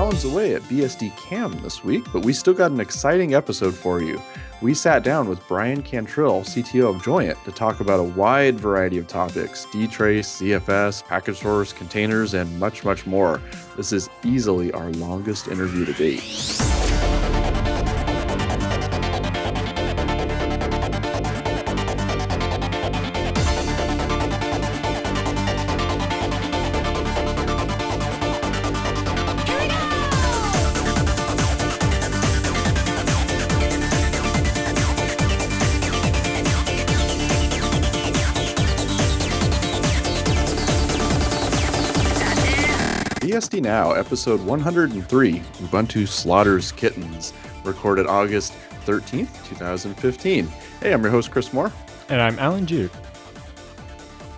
Allan's away at BSDCam this week, but we still got an exciting episode for you. We sat down with Bryan Cantrill, CTO of Joyent, to talk about a wide variety of topics: DTrace, ZFS, package stores, containers, and much, much more. This is easily our longest interview to date. BSD Now, episode 103, Ubuntu Slaughters Kittens, recorded August 13th, 2015. Hey, I'm your host, Chris Moore. And I'm Allan Jude.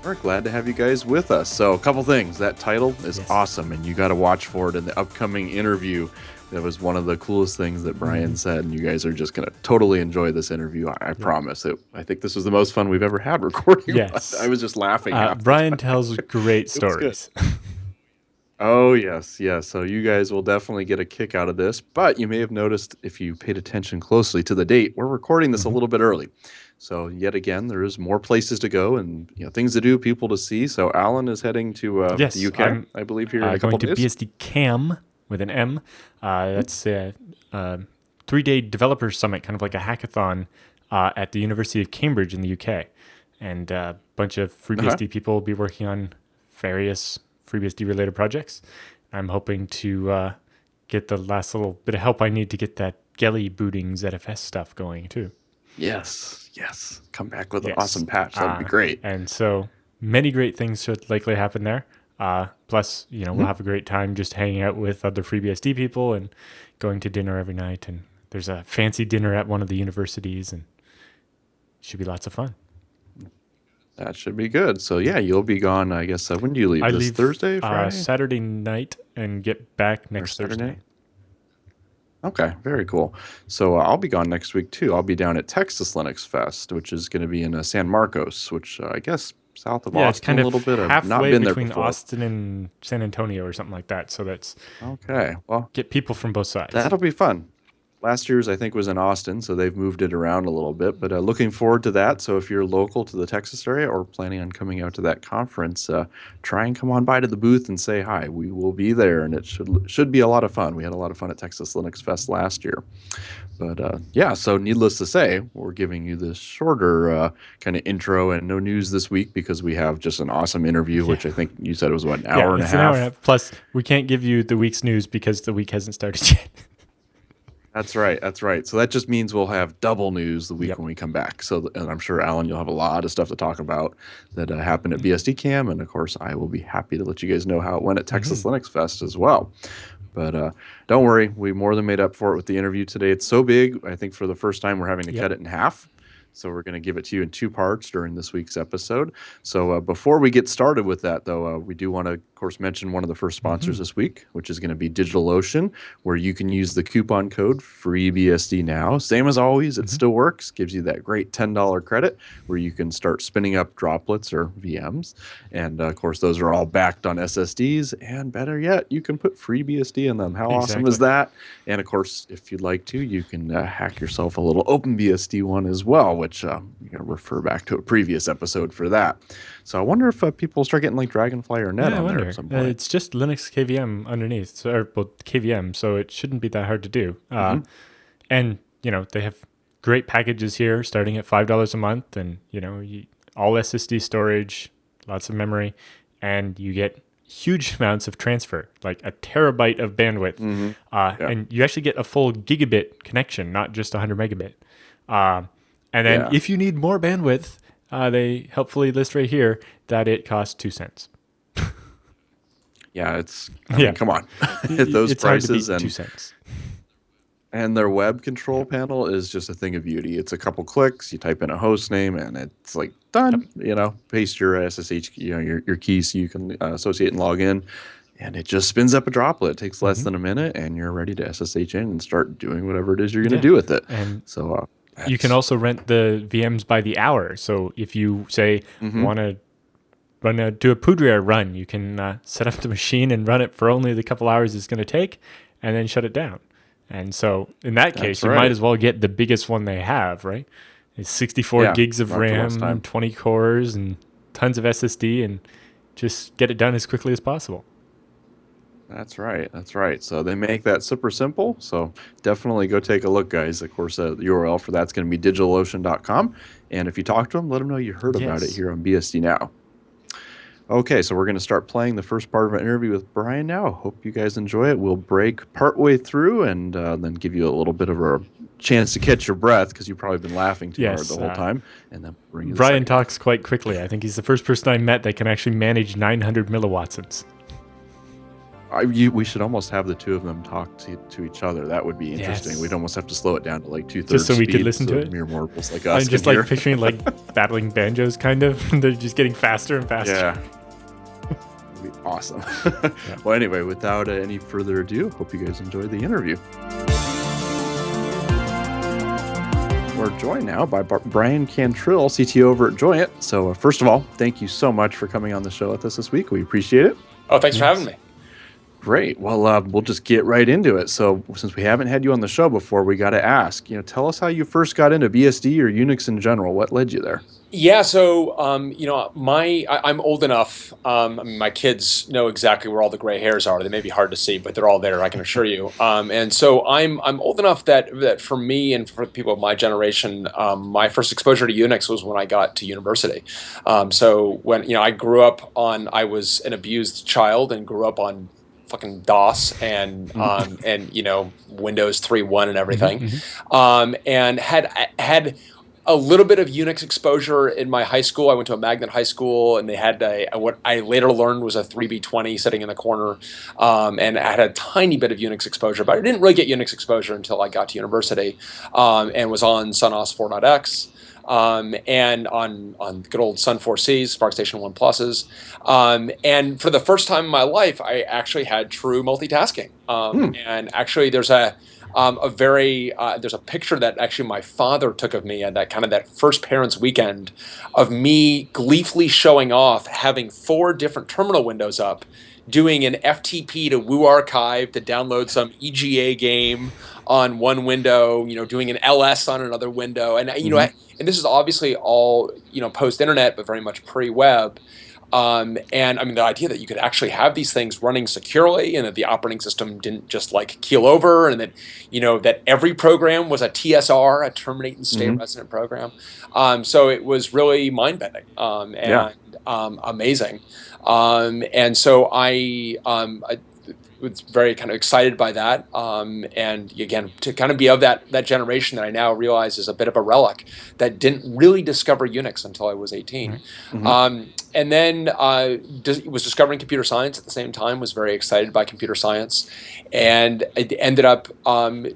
We're glad to have you guys with us. So a couple things. That title is awesome, and you got to watch for it in the upcoming interview. That was one of the coolest things that Bryan said, and you guys are just going to totally enjoy this interview. I promise. I think this was the most fun we've ever had recording. Yes. I was just laughing. Bryan tells great stories. Oh, yes. So you guys will definitely get a kick out of this, but you may have noticed, if you paid attention closely to the date, we're recording this a little bit early. So yet again, there is more places to go and things to do, people to see. So Allan is heading to the UK, I believe, here in a couple days. Going to BSDCam with an M. That's a 3-day developer summit, kind of like a hackathon at the University of Cambridge in the UK. And a bunch of FreeBSD people will be working on various FreeBSD related projects. I'm hoping to get the last little bit of help I need to get that Gelly booting ZFS stuff going too. Yes. Come back with an awesome patch. That'd be great. And so many great things should likely happen there. Plus, we'll have a great time just hanging out with other FreeBSD people and going to dinner every night. And there's a fancy dinner at one of the universities, and it should be lots of fun. That should be good. So, you'll be gone, I guess. When do you leave? I leave Thursday, Friday? Saturday night and get back next Thursday. Okay, very cool. So I'll be gone next week, too. I'll be down at Texas Linux Fest, which is going to be in San Marcos, which I guess south of Austin it's kind a of little bit. Halfway I've not been between there before. Austin and San Antonio or something like that. So that's okay. Well, get people from both sides. That'll be fun. Last year's, I think, was in Austin, so they've moved it around a little bit. But looking forward to that. So if you're local to the Texas area or planning on coming out to that conference, try and come on by to the booth and say hi. We will be there, and it should be a lot of fun. We had a lot of fun at Texas Linux Fest last year. But so needless to say, we're giving you this shorter kind of intro and no news this week because we have just an awesome interview, which I think you said it was, an hour and a half? An hour and a half. Plus, we can't give you the week's news because the week hasn't started yet. That's right. So that just means we'll have double news the week when we come back. So, and I'm sure, Allan, you'll have a lot of stuff to talk about that happened at BSDCam. And of course, I will be happy to let you guys know how it went at Texas Linux Fest as well. But don't worry, we more than made up for it with the interview today. It's so big, I think for the first time we're having to cut it in half. So we're going to give it to you in 2 parts during this week's episode. So before we get started with that, though, we do want to, of course, mention one of the first sponsors this week, which is going to be DigitalOcean, where you can use the coupon code FreeBSD now. Same as always, it still works. Gives you that great $10 credit where you can start spinning up droplets or VMs. And, of course, those are all backed on SSDs. And better yet, you can put FreeBSD in them. How awesome is that? And, of course, if you'd like to, you can hack yourself a little OpenBSD one as well, which you're going to refer back to a previous episode for that. So I wonder if people start getting like Dragonfly or Net on there at some point. It's just Linux KVM underneath, KVM, so it shouldn't be that hard to do. And, they have great packages here starting at $5 a month and, all SSD storage, lots of memory, and you get huge amounts of transfer, like a terabyte of bandwidth. And you actually get a full gigabit connection, not just 100 megabit. And then if you need more bandwidth, they helpfully list right here that it costs 2 cents. Come on. At those it's prices. Hard to beat 2 cents. And their web control panel is just a thing of beauty. It's a couple clicks, you type in a host name, and it's like done. Paste your SSH, your key so you can associate and log in. And it just spins up a droplet. It takes less than a minute, and you're ready to SSH in and start doing whatever it is you're going to do with it. And so you can also rent the VMs by the hour. So if you say want to do a Poudre run, you can set up the machine and run it for only the couple hours it's going to take, and then shut it down. And so in that case, That's you might right. as well get the biggest one they have, right? It's 64 Yeah, gigs of not to waste RAM, time. 20 cores, and tons of SSD, and just get it done as quickly as possible. That's right. That's right. So they make that super simple. So definitely go take a look, guys. Of course, the URL for that's going to be digitalocean.com. And if you talk to them, let them know you heard about it Yes. here on BSD Now. Okay, so we're going to start playing the first part of our interview with Bryan now. Hope you guys enjoy it. We'll break partway through and then give you a little bit of a chance to catch your breath because you've probably been laughing too hard Yes. the whole time. And then bring you the Bryan second half. talks quite quickly. I think he's the first person I met that can actually manage 900 milliwatsons. We should almost have the two of them talk to each other. That would be interesting. Yes. We'd almost have to slow it down to like 2/3 Just so we speed could listen to it? mere mortals like us I'm just can like hear. picturing like battling banjos, kind of. They're just getting faster and faster. Yeah. That'd be awesome. Well, anyway, without any further ado, hope you guys enjoyed the interview. We're joined now by Bryan Cantrill, CTO over at Joyent. So first of all, thank you so much for coming on the show with us this week. We appreciate it. Oh, thanks for having me. Great. Well, we'll just get right into it. So since we haven't had you on the show before, we got to ask, tell us how you first got into BSD or Unix in general. What led you there? Yeah, so I'm old enough. My kids know exactly where all the gray hairs are. They may be hard to see, but they're all there. I can assure you. And so I'm old enough that for me and for people of my generation, my first exposure to Unix was when I got to university. So when I grew up I was an abused child and grew up on fucking DOS and Windows 3.1 and everything, and had a little bit of Unix exposure in my high school. I went to a magnet high school, and they had what I later learned was a 3B20 sitting in the corner, and I had a tiny bit of Unix exposure, but I didn't really get Unix exposure until I got to university, and was on SunOS 4.x. And on good old Sun 4Cs, SparkStation 1 Pluses. And for the first time in my life, I actually had true multitasking. And actually, there's there's a picture that actually my father took of me at that first parents' weekend of me gleefully showing off having 4 different terminal windows up, doing an FTP to Woo Archive to download some EGA game on one window, doing an LS on another window. And, and this is obviously all, post-internet, but very much pre-web. And I mean, the idea that you could actually have these things running securely and that the operating system didn't just like keel over, and that, that every program was a TSR, a terminate and stay resident program. So it was really mind-bending amazing. And so I was very kind of excited by that. And again, to kind of be of that generation that I now realize is a bit of a relic that didn't really discover Unix until I was 18. And then was discovering computer science at the same time, was very excited by computer science, and I ended up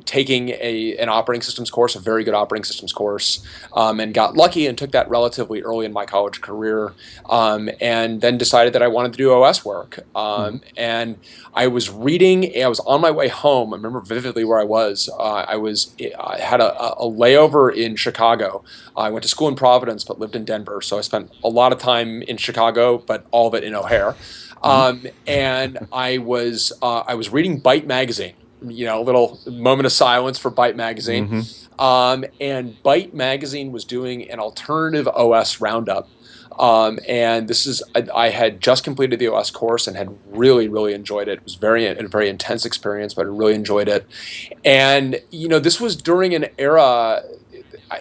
taking an operating systems course, a very good operating systems course, and got lucky and took that relatively early in my college career, and then decided that I wanted to do OS work. And I was on my way home. I remember vividly where I was. I had a layover in Chicago. I went to school in Providence, but lived in Denver. So I spent a lot of time in Chicago, but all of it in O'Hare. And I was reading Byte magazine. A little moment of silence for Byte magazine. And Byte magazine was doing an alternative OS roundup. And I had just completed the OS course and had really, really enjoyed it. It was a very intense experience, but I really enjoyed it. And, this was during an era,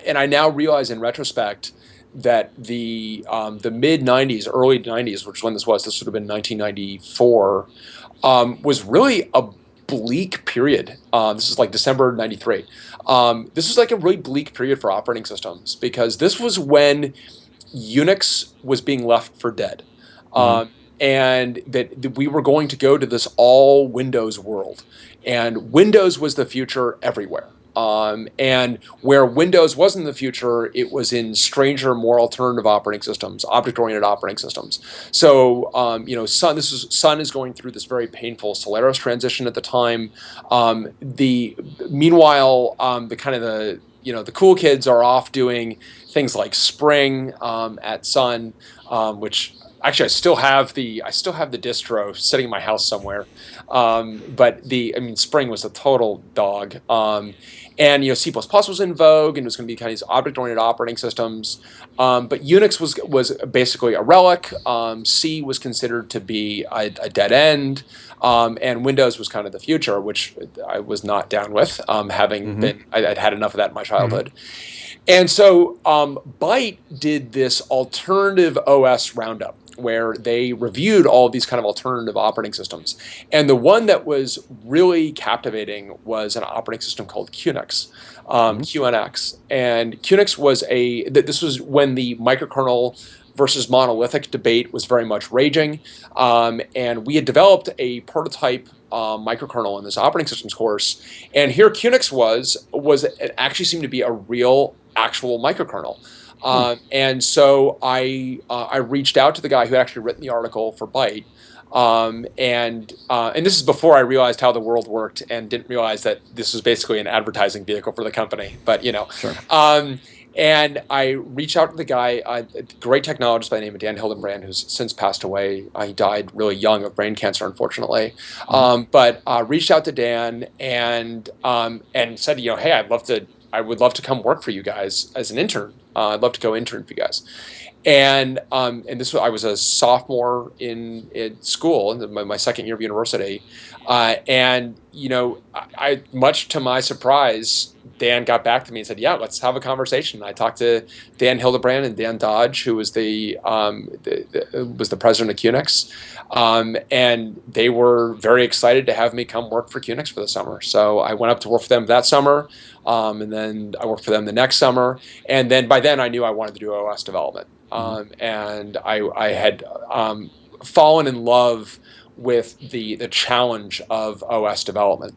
and I now realize in retrospect that the mid 90s, early 90s, which is when this would have been 1994, was really a bleak period. This is like December 93. This was like a really bleak period for operating systems, because this was when Unix was being left for dead. And that we were going to go to this all Windows world, and Windows was the future everywhere. And where Windows wasn't the future, it was in stranger, more alternative operating systems, object-oriented operating systems. So, Sun is going through this very painful Solaris transition at the time. Meanwhile, the cool kids are off doing things like Spring at Sun, which actually, I still have the distro sitting in my house somewhere. But Spring was a total dog. And C++ was in vogue, and it was going to be kind of these object-oriented operating systems. But Unix was basically a relic. C was considered to be a dead end, and Windows was kind of the future, which I was not down with, having I'd had enough of that in my childhood. And so Byte did this alternative OS roundup where they reviewed all of these kind of alternative operating systems. And the one that was really captivating was an operating system called QNX, QNX. And QNX was this was when the microkernel versus monolithic debate was very much raging. And we had developed a prototype microkernel in this operating systems course. And here QNX it actually seemed to be a real actual microkernel. And so I reached out to the guy who had actually written the article for Byte. And this is before I realized how the world worked and didn't realize that this was basically an advertising vehicle for the company. But, Sure. And I reached out to the guy, a great technologist by the name of Dan Hildenbrand, who's since passed away. He died really young of brain cancer, unfortunately. But reached out to Dan and said, hey, I would love to come work for you guys as an intern. I'd love to go intern for you guys. And I was a sophomore in school, in my second year of university, and I much to my surprise, Dan got back to me and said, "Yeah, let's have a conversation." I talked to Dan Hildebrand and Dan Dodge, who was the president of QNX, and they were very excited to have me come work for QNX for the summer. So I went up to work for them that summer, and then I worked for them the next summer, and then by then I knew I wanted to do OS development. And I had fallen in love with the challenge of OS development.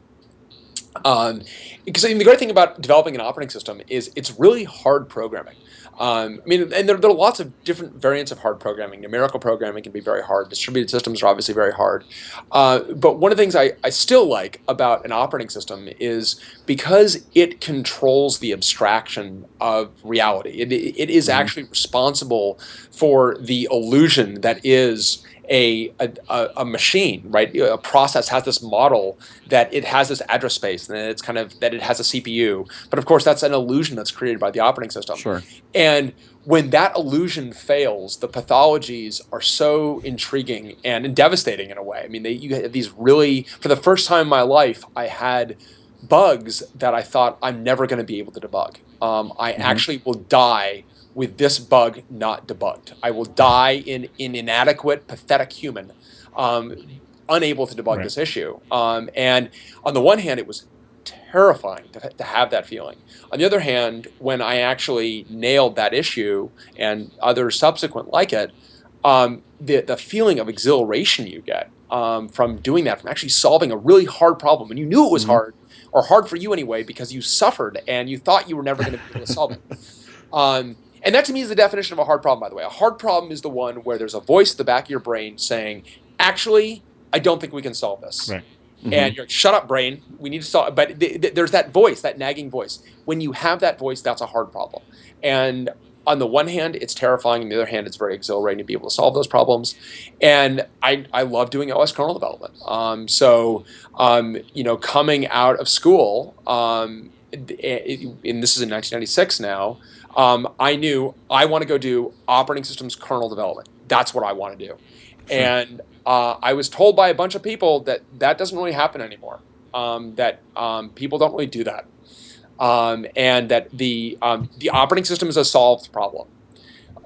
Because the great thing about developing an operating system is it's really hard programming. And there are lots of different variants of hard programming. Numerical programming can be very hard. Distributed systems are obviously very hard. But one of the things I still like about an operating system is because it controls the abstraction of reality. It is actually responsible for the illusion that is a machine, right? A process has this model that it has this address space, and it's kind of that it has a CPU. But of course, that's an illusion that's created by the operating system. Sure. And when that illusion fails, the pathologies are so intriguing and devastating in a way. You have these really, for the first time in my life, I had bugs that I thought I'm never going to be able to debug. I actually will die with this bug not debugged. I will die in inadequate, pathetic human, unable to debug this issue. And on the one hand, it was terrifying to have that feeling. On the other hand, when I actually nailed that issue and others subsequent like it, the feeling of exhilaration you get from doing that, from actually solving a really hard problem, and you knew it was hard, or hard for you anyway, because you suffered and you thought you were never going to be able to solve it. And that to me is the definition of a hard problem, by the way. A hard problem is the one where there's a voice at the back of your brain saying, actually, I don't think we can solve this. Right. And you're like, shut up, brain. We need to solve. But there's that voice, that nagging voice. When you have that voice, that's a hard problem. And on the one hand, it's terrifying. On the other hand, it's very exhilarating to be able to solve those problems. And I love doing OS kernel development. Coming out of school, and this is in 1996 now, I knew I want to go do operating systems kernel development. That's what I want to do. Sure. And I was told by a bunch of people that doesn't really happen anymore, that people don't really do that, and that the operating system is a solved problem.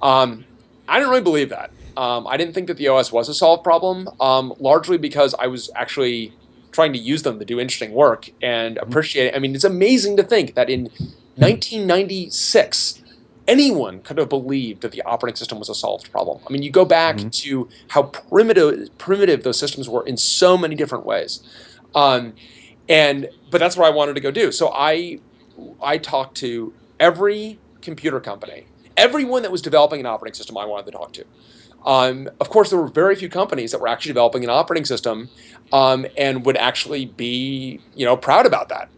I didn't really believe that. I didn't think that the OS was a solved problem, largely because I was actually trying to use them to do interesting work and appreciate it. It's amazing to think that in 1996, anyone could have believed that the operating system was a solved problem. You go back to how primitive those systems were in so many different ways. But that's what I wanted to go do. So I talked to every computer company, everyone that was developing an operating system I wanted to talk to. Of course, there were very few companies that were actually developing an operating system and would actually be, proud about that.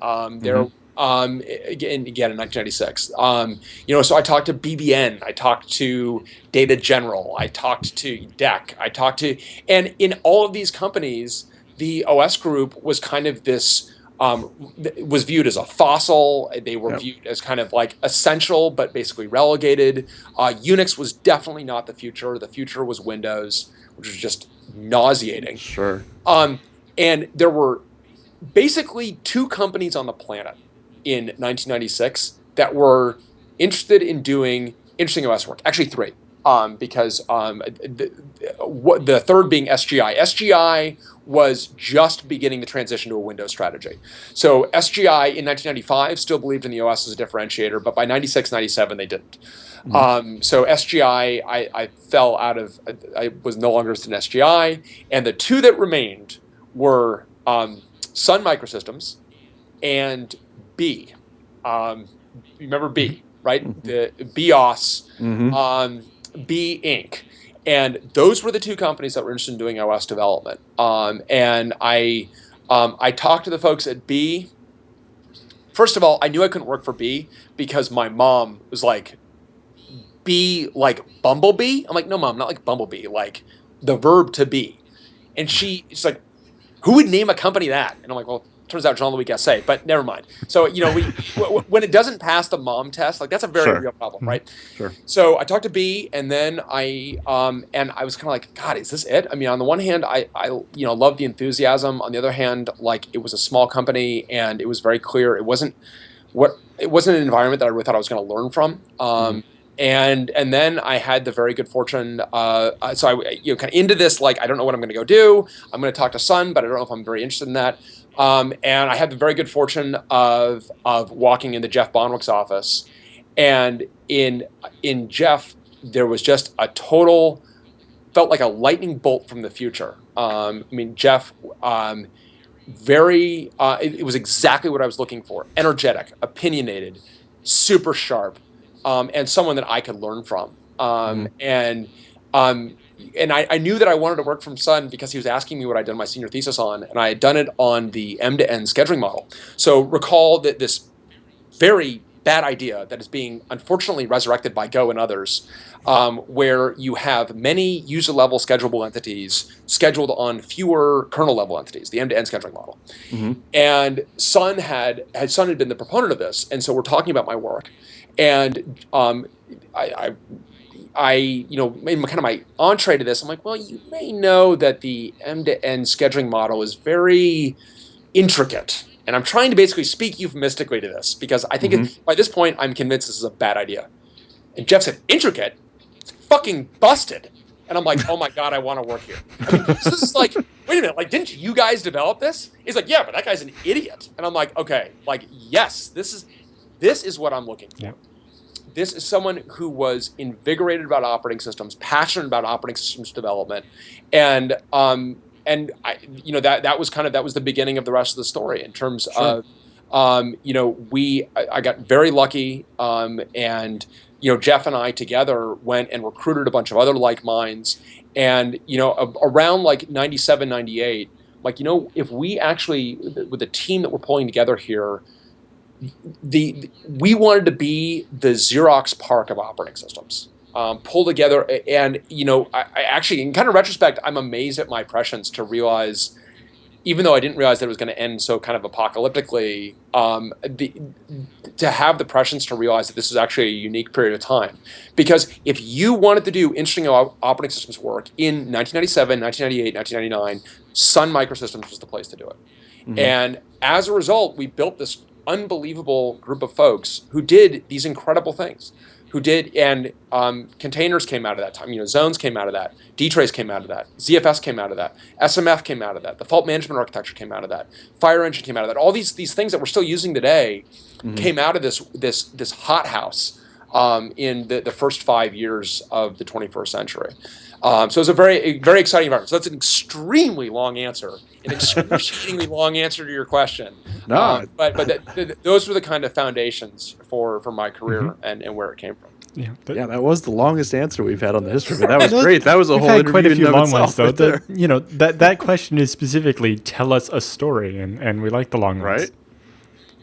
again in 1996. So I talked to BBN, I talked to Data General, I talked to DEC, and in all of these companies, the OS group was kind of this. Was viewed as a fossil. They were viewed as kind of like essential, but basically relegated. Unix was definitely not the future. The future was Windows, which was just nauseating. Sure. And there were basically 2 companies on the planet in 1996 that were interested in doing interesting OS work. Actually, 3. Because the third being SGI. SGI was just beginning the transition to a Windows strategy. So SGI in 1995 still believed in the OS as a differentiator, but by 96, 97, they didn't. So SGI, I fell out of, I was no longer interested in SGI, and the 2 that remained were Sun Microsystems and B. Remember B, right? The BIOS, B Inc. And those were the 2 companies that were interested in doing OS development. And I talked to the folks at B. First of all, I knew I couldn't work for B because my mom was like, B like Bumblebee? I'm like, no, Mom, not like Bumblebee, like the verb to be. And she's like, who would name a company that? And I'm like, well, turns out Jean-Louis Gasset, but never mind. So, when it doesn't pass the mom test, like that's a very real problem, right? Sure. So I talked to B, and then I was kind of like, God, is this it? I mean, on the one hand, I love the enthusiasm. On the other hand, like it was a small company, and it was very clear it wasn't an environment that I really thought I was going to learn from. And then I had the very good fortune. So I kind of into this, like I don't know what I'm going to go do. I'm going to talk to Sun, but I don't know if I'm very interested in that. And I had the very good fortune of walking into Jeff Bonwick's office, and in Jeff there was just a total, felt like a lightning bolt from the future. I mean, Jeff, it was exactly what I was looking for: energetic, opinionated, super sharp, and someone that I could learn from. And I knew that I wanted to work from Sun because he was asking me what I'd done my senior thesis on, and I had done it on the end-to-end scheduling model. So recall that this very bad idea that is being unfortunately resurrected by Go and others, where you have many user-level schedulable entities scheduled on fewer kernel-level entities, the end-to-end scheduling model. And Sun had been the proponent of this, and so we're talking about my work, and I in kind of my entree to this, I'm like, well, you may know that the end-to-end scheduling model is very intricate. And I'm trying to basically speak euphemistically to this because I think by this point, I'm convinced this is a bad idea. And Jeff said, intricate? It's fucking busted. And I'm like, oh my God, I want to work here. I mean, this is like, wait a minute, like, didn't you guys develop this? He's like, yeah, but that guy's an idiot. And I'm like, okay, like, yes, this is what I'm looking for. Yep. This is someone who was invigorated about operating systems, passionate about operating systems development, and I, that was the beginning of the rest of the story in terms of, I got very lucky, and Jeff and I together went and recruited a bunch of other like minds, and around like 97, 98, like if we actually with the team that we're pulling together here. We wanted to be the Xerox PARC of operating systems, pull together, and I actually, in kind of retrospect, I'm amazed at my prescience to realize, even though I didn't realize that it was going to end so kind of apocalyptically, to have the prescience to realize that this is actually a unique period of time. Because if you wanted to do interesting operating systems work in 1997, 1998, 1999, Sun Microsystems was the place to do it. And as a result, we built this unbelievable group of folks who did these incredible things, and containers came out of that time. Zones came out of that. DTrace came out of that. ZFS came out of that. SMF came out of that. The fault management architecture came out of that. Fire engine came out of that. All these things that we're still using today came out of this hothouse in the first 5 years of the 21st century. So it's a very, very exciting environment. So that's an extremely long answer, an excruciatingly long answer to your question. No, but those were the kind of foundations for my career and where it came from. Yeah, that was the longest answer we've had on the history. But that was great. That was a whole interview. Quite a few long ones, though. Right that question is specifically tell us a story, and we like the long ones. Right.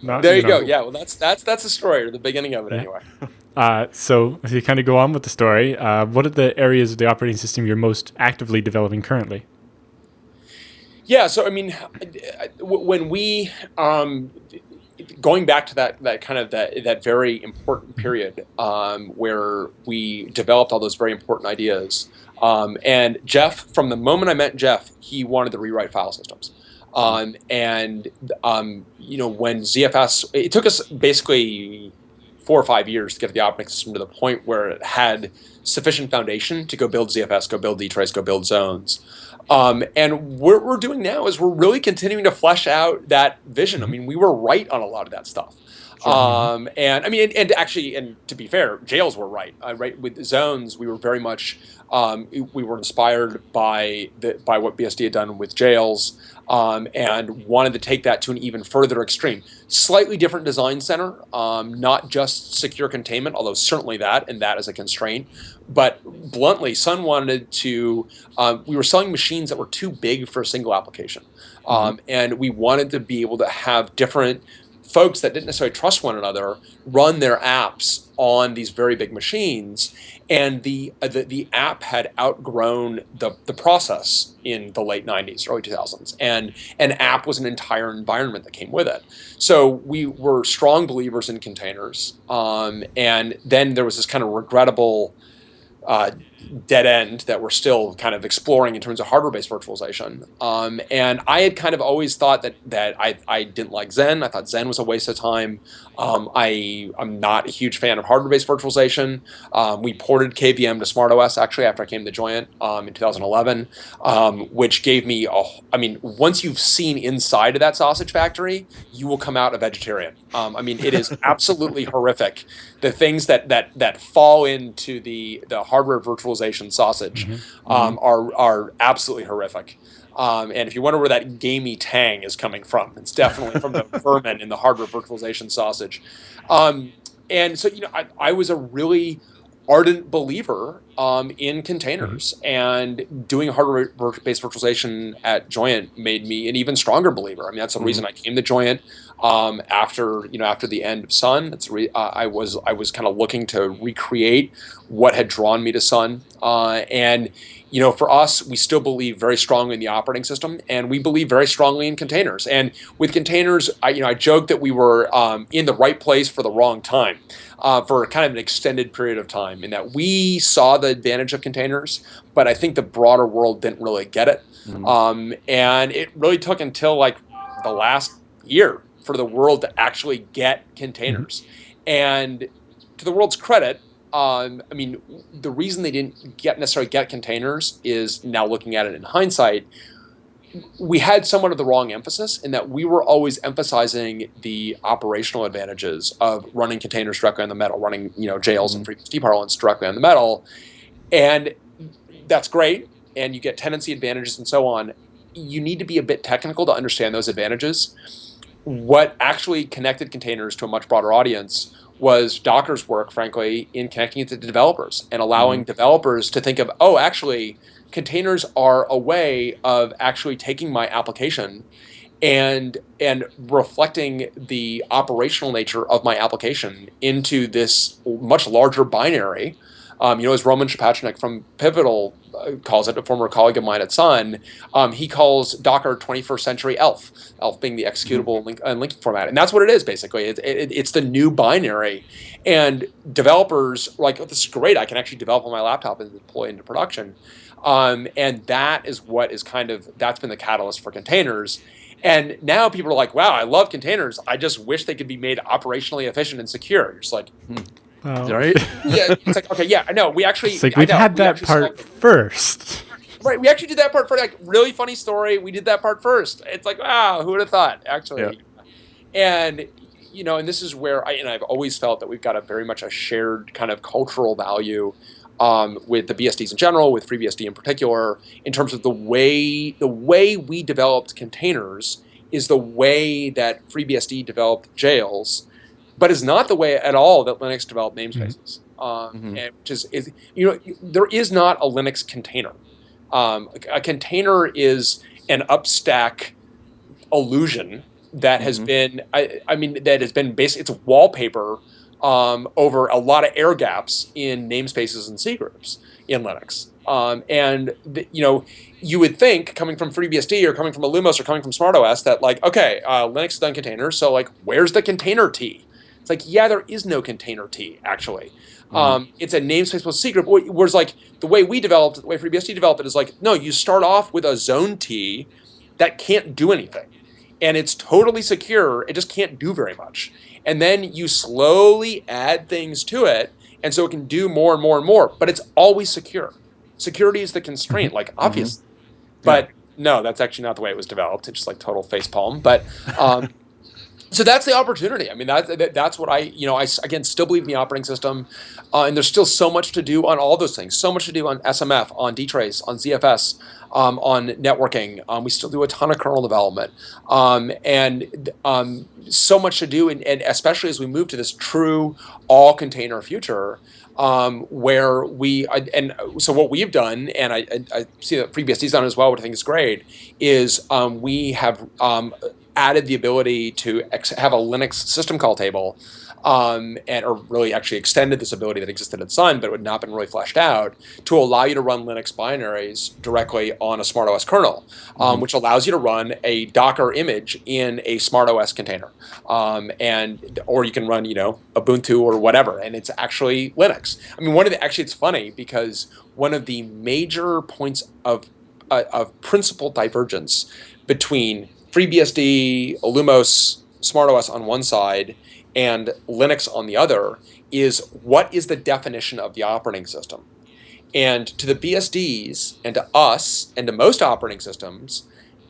There you go. Yeah, well, that's the story, or the beginning of it, anyway. So if you kind of go on with the story, what are the areas of the operating system you're most actively developing currently? Yeah, so I mean, when we going back to that kind of that very important period where we developed all those very important ideas, and Jeff, from the moment I met Jeff, he wanted to rewrite file systems. And when ZFS, it took us basically 4 or 5 years to get the operating system to the point where it had sufficient foundation to go build ZFS, go build DTrace, go build zones. And what we're doing now is we're really continuing to flesh out that vision. I mean, we were right on a lot of that stuff. Sure. And I mean, and actually, and to be fair, jails were right. Right with zones, we were very much we were inspired by what BSD had done with jails, and wanted to take that to an even further extreme. Slightly different design center, not just secure containment, although certainly that, and that is a constraint. But bluntly, Sun wanted to. We were selling machines that were too big for a single application, and we wanted to be able to have different folks that didn't necessarily trust one another run their apps on these very big machines, and the app had outgrown the process in the late 90s, early 2000s, and an app was an entire environment that came with it. So we were strong believers in containers, and then there was this kind of regrettable dead end that we're still kind of exploring in terms of hardware-based virtualization. And I had kind of always thought that I didn't like Zen. I thought Zen was a waste of time. I'm not a huge fan of hardware-based virtualization. We ported KVM to SmartOS actually after I came to Joyent in 2011, which gave me once you've seen inside of that sausage factory, you will come out a vegetarian. I mean, it is absolutely horrific. The things that fall into the hardware virtualization sausage are absolutely horrific. And if you wonder where that gamey tang is coming from, it's definitely from the vermin in the hardware virtualization sausage. And so, I was a really ardent believer in containers, and doing hardware-based virtualization at Joyent made me an even stronger believer. I mean, that's the reason I came to Joyent after the end of Sun. I was kind of looking to recreate what had drawn me to Sun, and for us, we still believe very strongly in the operating system, and we believe very strongly in containers. And with containers, I joke that we were in the right place for the wrong time, for kind of an extended period of time, in that we saw the advantage of containers, but I think the broader world didn't really get it. And it really took until like the last year for the world to actually get containers. And to the world's credit, the reason they didn't necessarily get containers is, now looking at it in hindsight, we had somewhat of the wrong emphasis, in that we were always emphasizing the operational advantages of running containers directly on the metal, running jails and FreeBSD parlance directly on the metal, and that's great, and you get tenancy advantages and so on. You need to be a bit technical to understand those advantages. What actually connected containers to a much broader audience was Docker's work, frankly, in connecting it to developers and allowing developers to think of, actually, containers are a way of actually taking my application and reflecting the operational nature of my application into this much larger binary. As Roman Shapachnik from Pivotal calls it, a former colleague of mine at Sun, he calls Docker 21st century ELF, ELF being the executable linking format. And that's what it is, basically. It's the new binary. And developers are like, this is great, I can actually develop on my laptop and deploy into production. And that is what is that's been the catalyst for containers. And now people are like, wow, I love containers. I just wish they could be made operationally efficient and secure. You're just like, right? Yeah, it's like, okay, yeah, I know. We actually, it's like we've had that part first. Right, we actually did that part first. Like, really funny story. We did that part first. It's like, wow, who would have thought? Actually, and and this is where I've always felt that we've got very much a shared kind of cultural value with the BSDs in general, with FreeBSD in particular, in terms of the way we developed containers is the way that FreeBSD developed jails, but is not the way at all that Linux developed namespaces. And which is there is not a Linux container. A container is an upstack illusion that has been, that has been basically, it's wallpaper over a lot of air gaps in namespaces and C groups in Linux. You would think, coming from FreeBSD or coming from illumos or coming from SmartOS, that like, okay, Linux has done containers, so like, where's the container T? It's like, yeah, there is no container T, actually. It's a namespace with C group. Whereas like the way FreeBSD developed it is like, no, you start off with a zone T that can't do anything. And it's totally secure. It just can't do very much. And then you slowly add things to it, and so it can do more and more and more. But it's always secure. Security is the constraint, like obviously. But no, that's actually not the way it was developed. It's just like total facepalm. But so that's the opportunity. I mean, that's what I again still believe in the operating system, and there's still so much to do on all those things. So much to do on SMF, on DTrace, on ZFS, on networking. We still do a ton of kernel development, and so much to do, and especially as we move to this true all container future. Where so what we've done, and I see that FreeBSD's done as well, which I think is great, is we have added the ability to have a Linux system call table, or really actually extended this ability that existed in Sun, but it had not been really fleshed out, to allow you to run Linux binaries directly on a SmartOS kernel, which allows you to run a Docker image in a SmartOS container, or you can run Ubuntu or whatever, and it's actually Linux. I mean, it's funny because one of the major points of principal divergence between FreeBSD, illumos, SmartOS on one side, and Linux on the other is what is the definition of the operating system. And to the BSDs and to us and to most operating systems,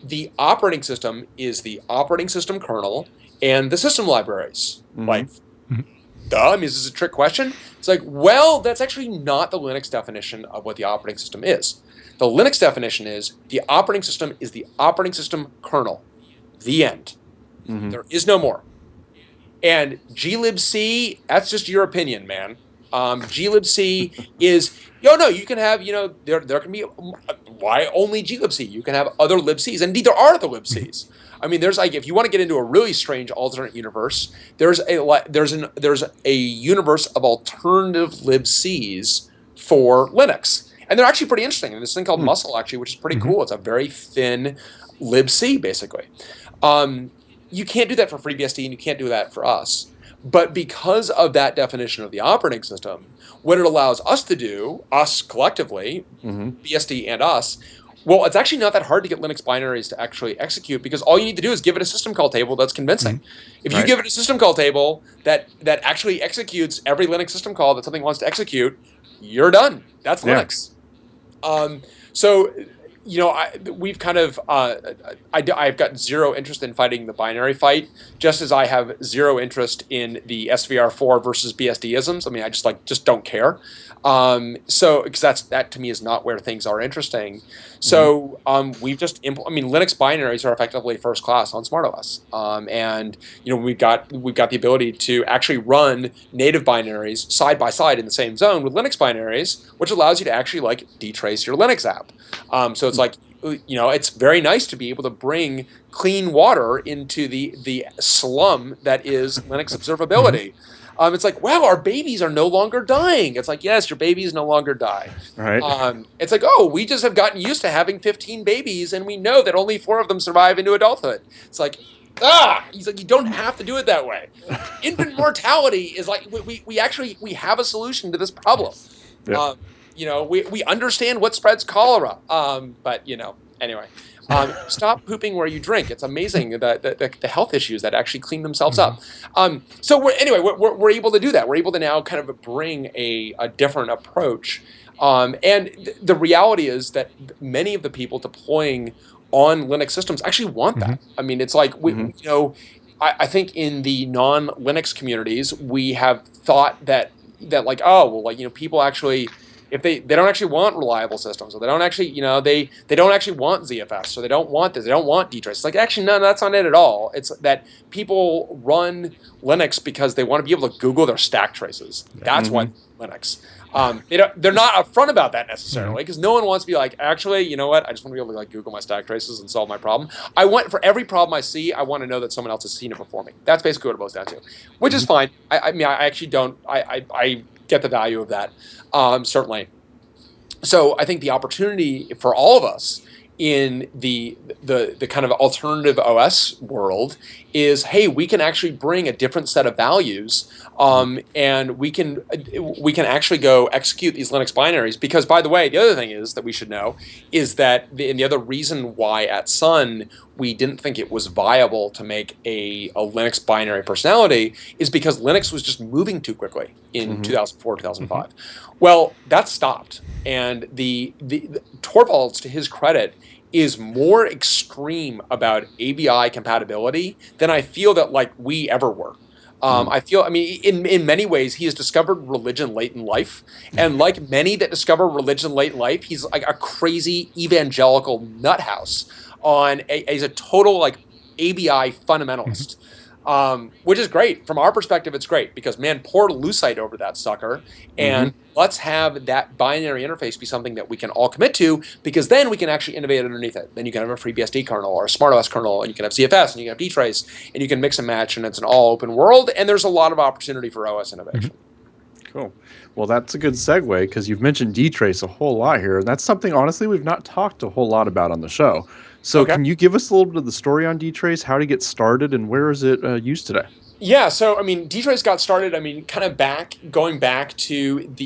the operating system is the operating system kernel and the system libraries. Like, duh, I mean, is this a trick question? It's like, well, that's actually not the Linux definition of what the operating system is. The Linux definition is the operating system is the operating system kernel. The end. There is no more. And glibc, that's just your opinion, man. glibc is, you can have, there can be, why only glibc? You can have other libcs, and indeed there are other libcs. I mean, there's like, if you want to get into a really strange alternate universe, there's a universe of alternative libcs for Linux. And they're actually pretty interesting. And this thing called Muscle, actually, which is pretty cool. It's a very thin libc, basically. You can't do that for FreeBSD, and you can't do that for us. But because of that definition of the operating system, what it allows us to do, us collectively, BSD and us, well, it's actually not that hard to get Linux binaries to actually execute, because all you need to do is give it a system call table that's convincing. If you give it a system call table that actually executes every Linux system call that something wants to execute, you're done. That's Linux. So, we've kind of, I've got zero interest in fighting the binary fight, just as I have zero interest in the SVR4 versus BSD-isms. I mean, I just don't care. Because that to me is not where things are interesting. So we've just Linux binaries are effectively first class on SmartOS, and we've got the ability to actually run native binaries side by side in the same zone with Linux binaries, which allows you to actually like DTrace your Linux app. So it's like, it's very nice to be able to bring clean water into the slum that is Linux observability. It's like, wow, our babies are no longer dying. It's like, yes, your babies no longer die. Right. It's like, oh, we just have gotten used to having 15 babies, and we know that only 4 of them survive into adulthood. It's like, he's like, you don't have to do it that way. Infant mortality is like, we have a solution to this problem. Yep. We understand what spreads cholera. But anyway. Stop pooping where you drink. It's amazing the health issues that actually clean themselves up. So we're able to do that. We're able to now kind of bring a different approach. And the reality is that many of the people deploying on Linux systems actually want that. I mean, it's like I think in the non-Linux communities we have thought that like, people actually, if they don't actually want reliable systems, or they don't actually, they don't actually want ZFS, or they don't want this, they don't want DTrace. It's like, actually, no, that's not it at all. It's that people run Linux because they want to be able to Google their stack traces. That's why Linux. They're not upfront about that necessarily, because no one wants to be like, actually, you know what? I just want to be able to like Google my stack traces and solve my problem. For every problem I see, I want to know that someone else has seen it before me. That's basically what it boils down to, which is fine. I mean, I actually don't. I get the value of that, certainly. So I think the opportunity for all of us in the kind of alternative OS world is, hey, we can actually bring a different set of values, and we can actually go execute these Linux binaries. Because, by the way, the other thing is that we should know is that the other reason why at Sun we didn't think it was viable to make a Linux binary personality is because Linux was just moving too quickly in 2004, 2005. Well, that stopped. And the Torvalds, to his credit, is more extreme about ABI compatibility than I feel that like we ever were. I mean, in many ways, he has discovered religion late in life. And like many that discover religion late in life, he's like a crazy evangelical nuthouse he's a total like ABI fundamentalist. Which is great. From our perspective, it's great because, man, pour Lucite over that sucker, and let's have that binary interface be something that we can all commit to, because then we can actually innovate underneath it. Then you can have a free BSD kernel or a SmartOS kernel, and you can have ZFS, and you can have DTrace, and you can mix and match, and it's an all open world, and there's a lot of opportunity for OS innovation. Cool. Well, that's a good segue, because you've mentioned DTrace a whole lot here, and that's something, honestly, we've not talked a whole lot about on the show. So can you give us a little bit of the story on DTrace, how to get started, and where is it used today? Yeah, so I mean, DTrace got started. I mean, kind of going back to the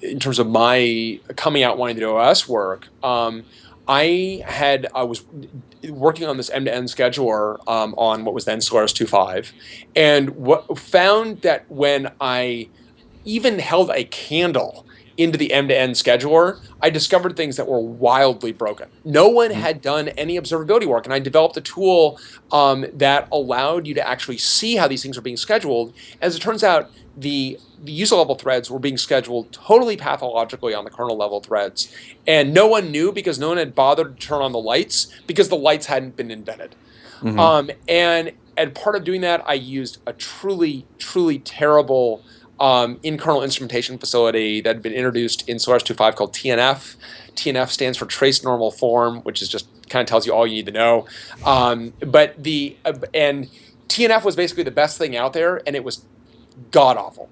in terms of my coming out wanting to do OS work. I was working on this end-to-end scheduler on what was then Solaris 2.5, and found that when I even held a candle into the end-to-end scheduler, I discovered things that were wildly broken. No one had done any observability work, and I developed a tool that allowed you to actually see how these things are being scheduled. As it turns out, the user level threads were being scheduled totally pathologically on the kernel level threads, and no one knew because no one had bothered to turn on the lights because the lights hadn't been invented. And part of doing that, I used a truly, truly terrible in-kernel instrumentation facility that had been introduced in Solaris 2.5 called TNF. TNF stands for Trace Normal Form, which is just kind of tells you all you need to know. And TNF was basically the best thing out there, and it was god-awful.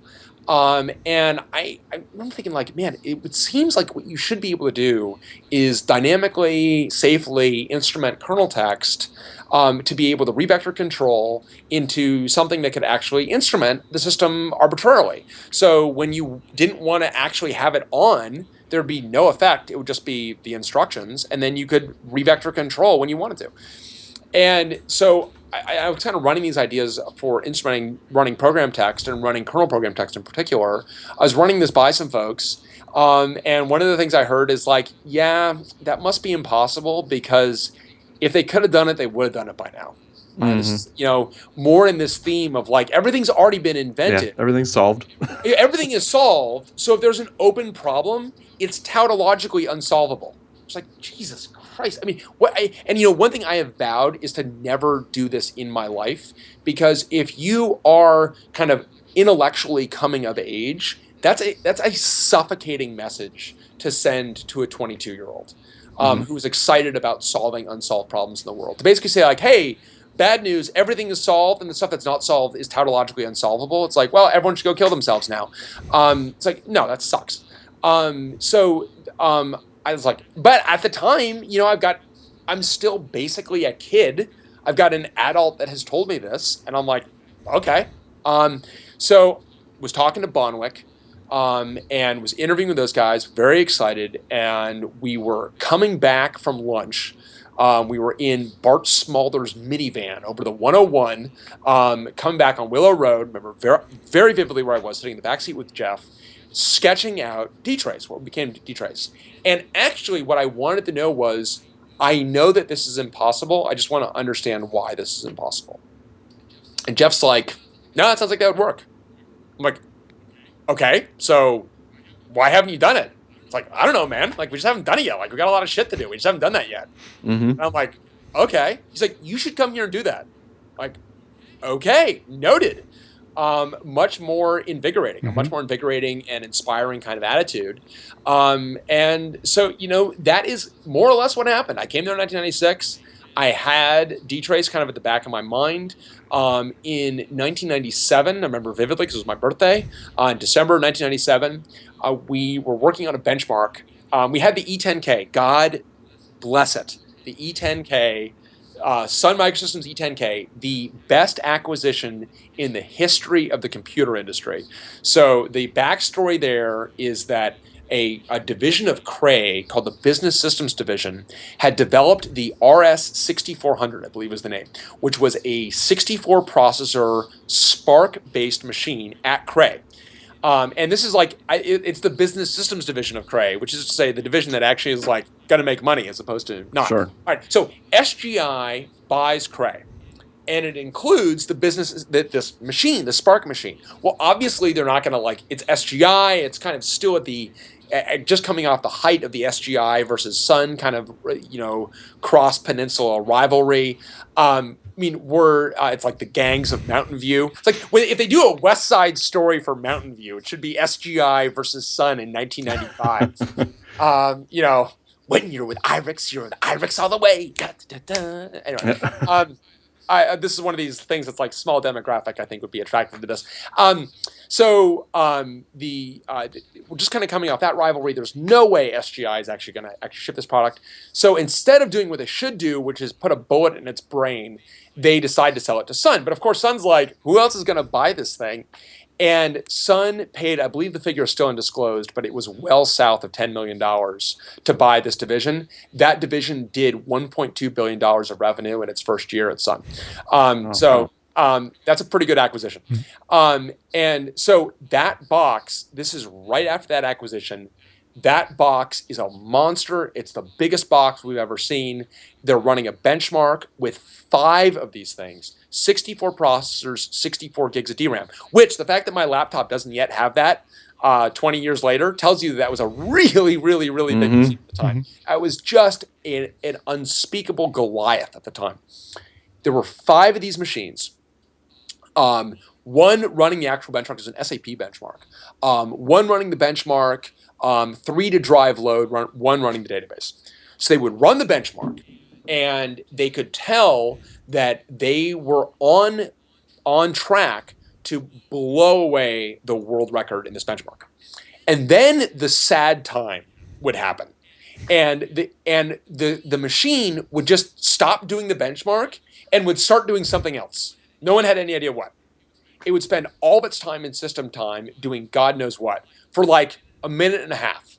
And I'm thinking, like, man, it seems like what you should be able to do is dynamically, safely instrument kernel text to be able to revector control into something that could actually instrument the system arbitrarily. So when you didn't want to actually have it on, there'd be no effect. It would just be the instructions, and then you could revector control when you wanted to. And so I was kind of running these ideas for instrumenting running program text and running kernel program text in particular. I was running this by some folks, and one of the things I heard is like, yeah, that must be impossible, because if they could have done it, they would have done it by now. This is, more in this theme of like, everything's already been invented. Yeah, everything's solved. Everything is solved. So if there's an open problem, it's tautologically unsolvable. It's like, Jesus Christ. I mean, one thing I have vowed is to never do this in my life, because if you are kind of intellectually coming of age, that's a suffocating message to send to a 22-year-old. Who's excited about solving unsolved problems in the world. To basically say like, hey, bad news, everything is solved, and the stuff that's not solved is tautologically unsolvable. It's like, well, everyone should go kill themselves now. It's like, no, that sucks. I was like, but at the time, I'm still basically a kid. I've got an adult that has told me this, and I'm like, okay. So was talking to Bonwick, and was interviewing with those guys, very excited, and we were coming back from lunch. We were in Bart Smalder's minivan over the 101, coming back on Willow Road. Remember very, very vividly where I was, sitting in the backseat with Jeff, sketching out DTrace, what became DTrace. And actually what I wanted to know was, I know that this is impossible. I just want to understand why this is impossible. And Jeff's like, no, it sounds like that would work. I'm like, okay, so why haven't you done it? It's like, I don't know, man. Like, we just haven't done it yet. Like, we got a lot of shit to do. We just haven't done that yet. And I'm like, okay. He's like, you should come here and do that. I'm like, okay, noted. much more invigorating, a much more invigorating and inspiring kind of attitude. And so, that is more or less what happened. I came there in 1996. I had DTrace kind of at the back of my mind. In 1997, I remember vividly because it was my birthday, in December 1997, we were working on a benchmark. We had the E10K, God bless it, the E10K, Sun Microsystems E10K, the best acquisition in the history of the computer industry. So the backstory there is that a division of Cray called the Business Systems Division had developed the RS6400, I believe was the name, which was a 64 processor Spark-based machine at Cray. And this is it's the Business Systems Division of Cray, which is to say the division that actually is going to make money as opposed to not. Sure. All right. So SGI buys Cray, and it includes this machine, the Spark machine. Well, obviously they're not going to it's SGI. It's kind of still at the just coming off the height of the SGI versus Sun kind of cross peninsula rivalry. It's like the gangs of Mountain View. It's like if they do a West Side Story for Mountain View, it should be SGI versus Sun in 1995. When you're with iRix, you're with iRix all the way. Anyway, this is one of these things that's like small demographic I think would be attractive to this. We're just kind of coming off that rivalry. There's no way SGI is actually going to ship this product. So instead of doing what they should do, which is put a bullet in its brain, they decide to sell it to Sun. But of course, Sun's like, who else is going to buy this thing? And Sun paid, I believe the figure is still undisclosed, but it was well south of $10 million to buy this division. That division did $1.2 billion of revenue in its first year at Sun. That's a pretty good acquisition. And so that box, this is right after that acquisition. That box is a monster. It's the biggest box we've ever seen. They're running a benchmark with 5 of these things, 64 processors, 64 gigs of DRAM, which the fact that my laptop doesn't yet have that 20 years later tells you that was a really, really, really big machine at the time. It was just an unspeakable Goliath at the time. There were 5 of these machines. One running the actual benchmark is an SAP benchmark. One running the benchmark, 3 to drive load, one running the database. So they would run the benchmark, and they could tell that they were on track to blow away the world record in this benchmark. And then the sad time would happen, and the machine would just stop doing the benchmark and would start doing something else. No one had any idea what. It would spend all of its time in system time doing God knows what for like a minute and a half.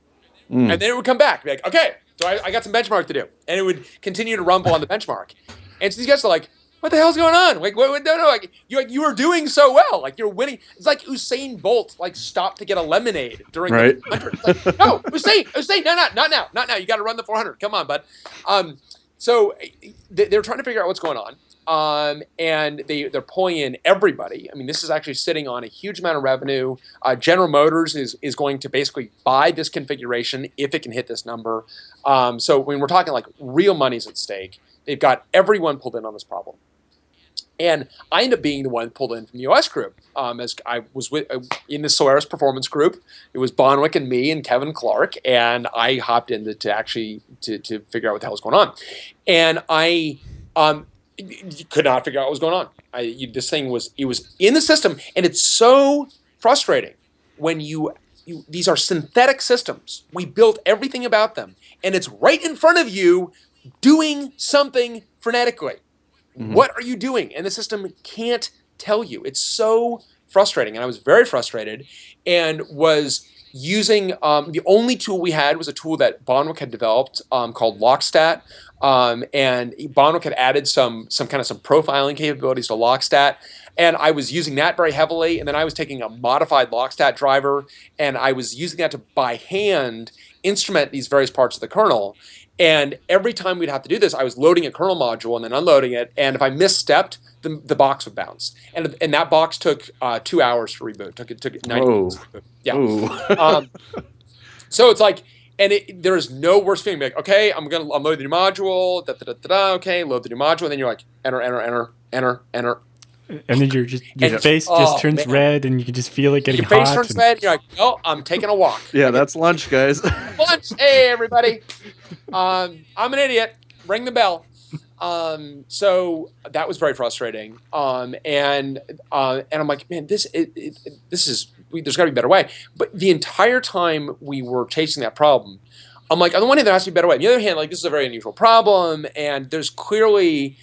And then it would come back, be like, okay, so I got some benchmark to do. And it would continue to rumble on the benchmark. And so these guys are like, what the hell's going on? Like, no, like you were doing so well. Like, you're winning. It's like Usain Bolt, stopped to get a lemonade during the 100. It's like, no, Usain, not now. You got to run the 400. Come on, bud. So they're trying to figure out what's going on. And they're pulling in everybody. I mean, this is actually sitting on a huge amount of revenue. General Motors is going to basically buy this configuration if it can hit this number. So when we're talking like real money's at stake, they've got everyone pulled in on this problem. And I end up being the one pulled in from the OS group. As I was in the Solaris performance group, it was Bonwick and me and Kevin Clark, and I hopped in to actually figure out what the hell was going on. And I could not figure out what was going on. This thing was in the system, and it's so frustrating when these are synthetic systems. We built everything about them, and it's right in front of you doing something frenetically. What are you doing? And the system can't tell you. It's so frustrating. And I was very frustrated and was using the only tool we had was a tool that Bonwick had developed called Lockstat. And Bonwick had added some profiling capabilities to Lockstat. And I was using that very heavily. And then I was taking a modified Lockstat driver, and I was using that to by hand instrument these various parts of the kernel. And every time we'd have to do this, I was loading a kernel module and then unloading it. And if I misstepped, the box would bounce. And that box took 2 hours to reboot. It took 90 minutes to reboot. Yeah. So it's like, and there is no worse feeling. Like, okay, I'm loading the new module. Okay, load the new module. And then you're like, enter. And then your face just turns red, and you can just feel it getting your face hot. turns red. You're like, oh, I'm taking a walk. Yeah, that's lunch, guys. Lunch. Hey, everybody. I'm an idiot. Ring the bell. So that was very frustrating. And I'm like, man, this is there's got to be a better way. But the entire time we were chasing that problem, I'm like, on the one hand, there has to be a better way. On the other hand, like, this is a very unusual problem, and there's clearly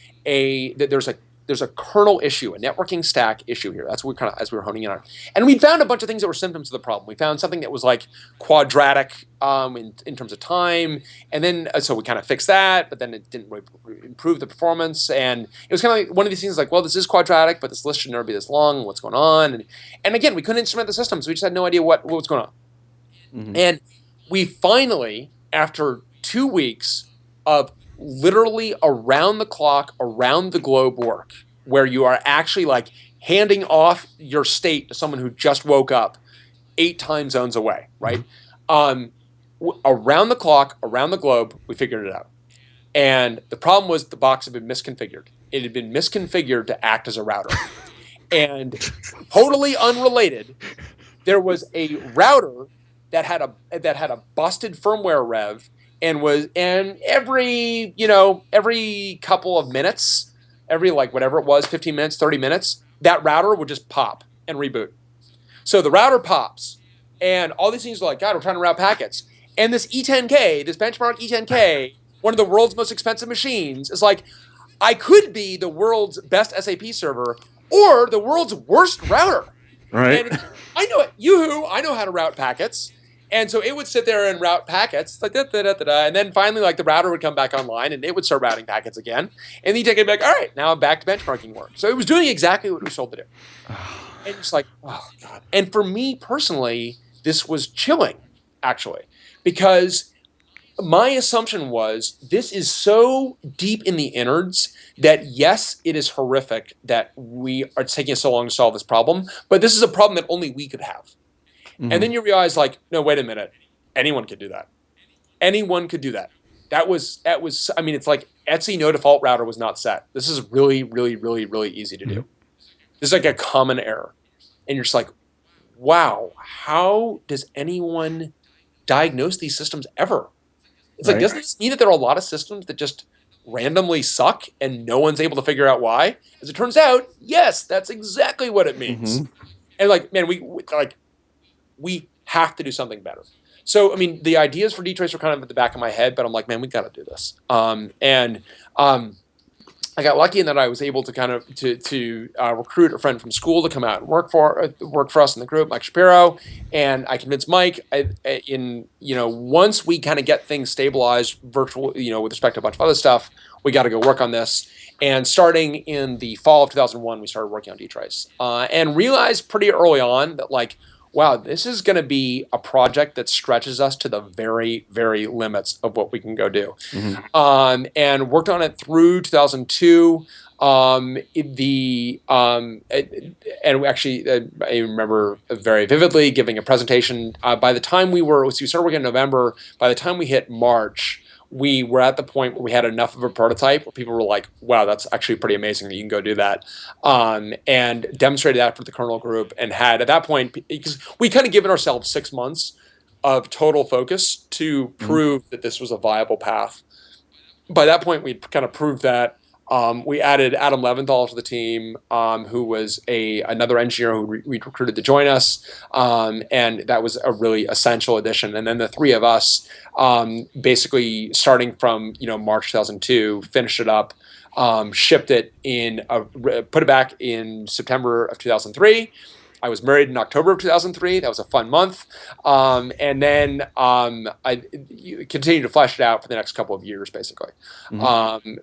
there's a kernel issue, a networking stack issue here. That's what we kind of, as we were honing in on. And we found a bunch of things that were symptoms of the problem. We found something that was like quadratic in terms of time. And then, so we kind of fixed that, but then it didn't really improve the performance. And it was kind of like one of these things like, well, this is quadratic, but this list should never be this long. What's going on? And again, we couldn't instrument the system, so we just had no idea what was going on. Mm-hmm. And we finally, after 2 weeks of literally around the clock, around the globe work, where you are actually like handing off your state to someone who just woke up 8 time zones away, right? Around the clock, around the globe, we figured it out. And the problem was the box had been misconfigured. It had been misconfigured to act as a router. And totally unrelated, there was a router that had a busted firmware rev, and every couple of minutes, every like whatever it was, 15 minutes, 30 minutes, that router would just pop and reboot. So the router pops, and all these things are like, God, we're trying to route packets. And this E10K, this benchmark E10K, one of the world's most expensive machines, is like, I could be the world's best SAP server or the world's worst router. Right. And I know it. Yoo-hoo, I know how to route packets. And so it would sit there and route packets, like and then finally, like, the router would come back online, and it would start routing packets again. And then you take it back. All right, now I'm back to benchmarking work. So it was doing exactly what it was told to do. And it's like, oh God. And for me personally, this was chilling, actually, because my assumption was this is so deep in the innards that yes, it is horrific that we are taking us so long to solve this problem, but this is a problem that only we could have. Mm-hmm. And then you realize, like, no, wait a minute. Anyone could do that. Anyone could do that. That was, I mean, it's like Etsy no default router was not set. This is really, really, really, really easy to do. Mm-hmm. This is like a common error. And you're just like, wow, how does anyone diagnose these systems ever? It's like, doesn't this mean that there are a lot of systems that just randomly suck and no one's able to figure out why? As it turns out, yes, that's exactly what it means. Mm-hmm. And like, man, we have to do something better. So, I mean, the ideas for DTrace were kind of at the back of my head, but I'm like, man, we got to do this. I got lucky in that I was able to kind of to recruit a friend from school to come out and work for us in the group, Mike Shapiro, and I convinced Mike. Once we kind of get things stabilized, with respect to a bunch of other stuff, we got to go work on this. And starting in the fall of 2001, we started working on DTrace, and realized pretty early on that, like, wow, this is going to be a project that stretches us to the very, very limits of what we can go do. Mm-hmm. And worked on it through 2002. And actually, I remember very vividly giving a presentation. By the time we started working in November, by the time we hit March, we were at the point where we had enough of a prototype where people were like, wow, that's actually pretty amazing that you can go do that. And demonstrated that for the kernel group, and had at that point, because we kind of given ourselves 6 months of total focus to prove that this was a viable path. By that point, we'd kind of proved that. We added Adam Leventhal to the team, who was another engineer who we'd recruited to join us, and that was a really essential addition. And then the three of us, basically starting from March 2002, finished it up, shipped it put it back in September of 2003. I was married in October of 2003. That was a fun month. And then I continued to flesh it out for the next couple of years, basically. Mm-hmm.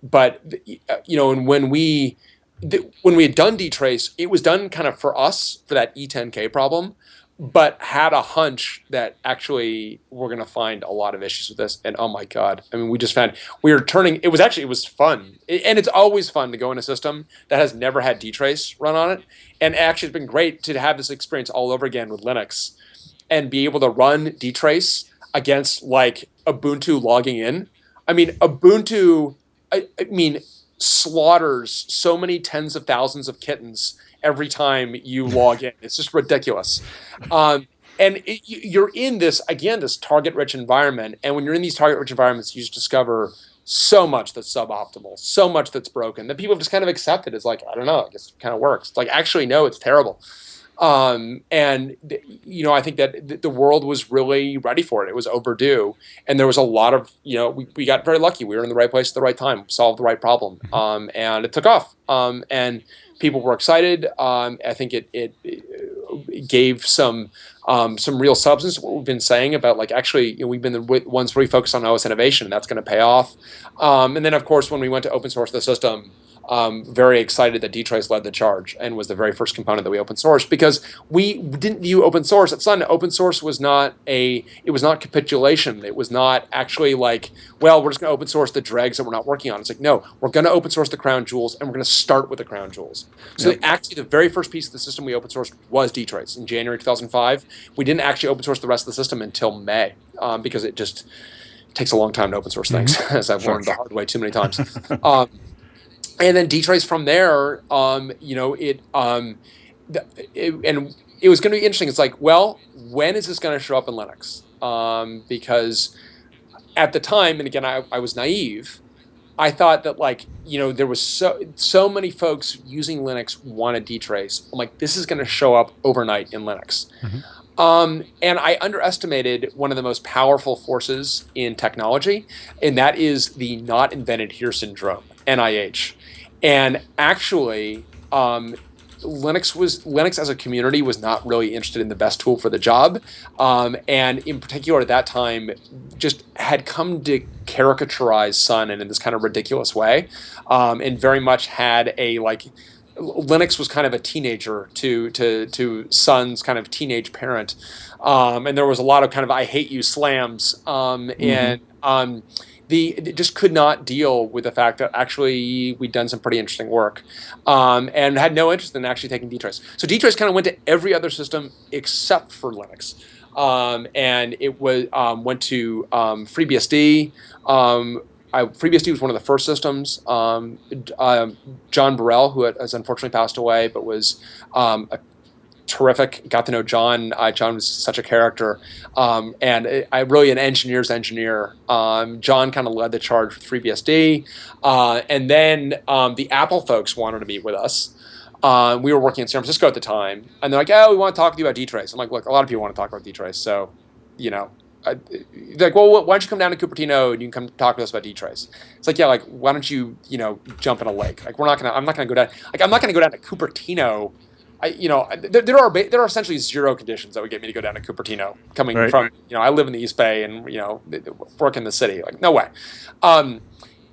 And when we had done DTrace, it was done kind of for us for that E10K problem, but had a hunch that actually we're going to find a lot of issues with this. And oh my God, I mean, we just found it was fun. And it's always fun to go in a system that has never had DTrace run on it. And actually it's been great to have this experience all over again with Linux and be able to run DTrace against like Ubuntu logging in. I mean, Ubuntu, slaughters so many tens of thousands of kittens every time you log in. It's just ridiculous. And you're in this, again, this target-rich environment. And when you're in these target-rich environments, you just discover so much that's suboptimal, so much that's broken, that people have just kind of accepted. It's like, I don't know, I guess it kind of works. It's like, actually, no, it's terrible. And I think that the world was really ready for it. It was overdue, and there was a lot of, we got very lucky. We were in the right place at the right time, solved the right problem, and it took off. And people were excited. I think it gave some real substance to what we've been saying about, like, actually, we've been the ones really focused on OS innovation, and that's going to pay off. And then, of course, when we went to open source the system, very excited that DTrace led the charge and was the very first component that we open sourced, because we didn't view open source at Sun. Open source was not capitulation. It was not actually like, well, we're just going to open source the dregs that we're not working on. It's like, no, we're going to open source the crown jewels, and we're going to start with the crown jewels. So actually, the very first piece of the system we open sourced was DTrace in January 2005. We didn't actually open source the rest of the system until May, because it just takes a long time to open source things, as I've learned the hard way too many times. And then DTrace from there, and it was going to be interesting. It's like, well, when is this going to show up in Linux? Because at the time, and again, I was naive, I thought that, like, there was so many folks using Linux wanted DTrace. I'm like, this is going to show up overnight in Linux. And I underestimated one of the most powerful forces in technology, and that is the not invented here syndrome, NIH. And actually, Linux as a community was not really interested in the best tool for the job, and in particular at that time, just had come to caricaturize Sun in this kind of ridiculous way, and very much had a, like, Linux was kind of a teenager to Sun's kind of teenage parent, and there was a lot of kind of "I hate you" slams, and it just could not deal with the fact that actually we'd done some pretty interesting work, and had no interest in actually taking DTrace. So DTrace kind of went to every other system except for Linux, and it was went to FreeBSD. FreeBSD was one of the first systems. John Burrell, who has unfortunately passed away, but was a terrific. Got to know John. John was such a character, and I really an engineer's engineer. John kind of led the charge with FreeBSD, and then the Apple folks wanted to meet with us. We were working in San Francisco at the time, and they're like, "Oh, we want to talk to you about DTrace." I'm like, "Look, a lot of people want to talk about DTrace, so, like, well, why don't you come down to Cupertino and you can come talk to us about DTrace?" It's like, yeah, like, why don't you, jump in a lake? Like, I'm not gonna go down. Like, I'm not gonna go down to Cupertino. There are essentially zero conditions that would get me to go down to Cupertino. Coming from, I live in the East Bay and work in the city. Like, no way. And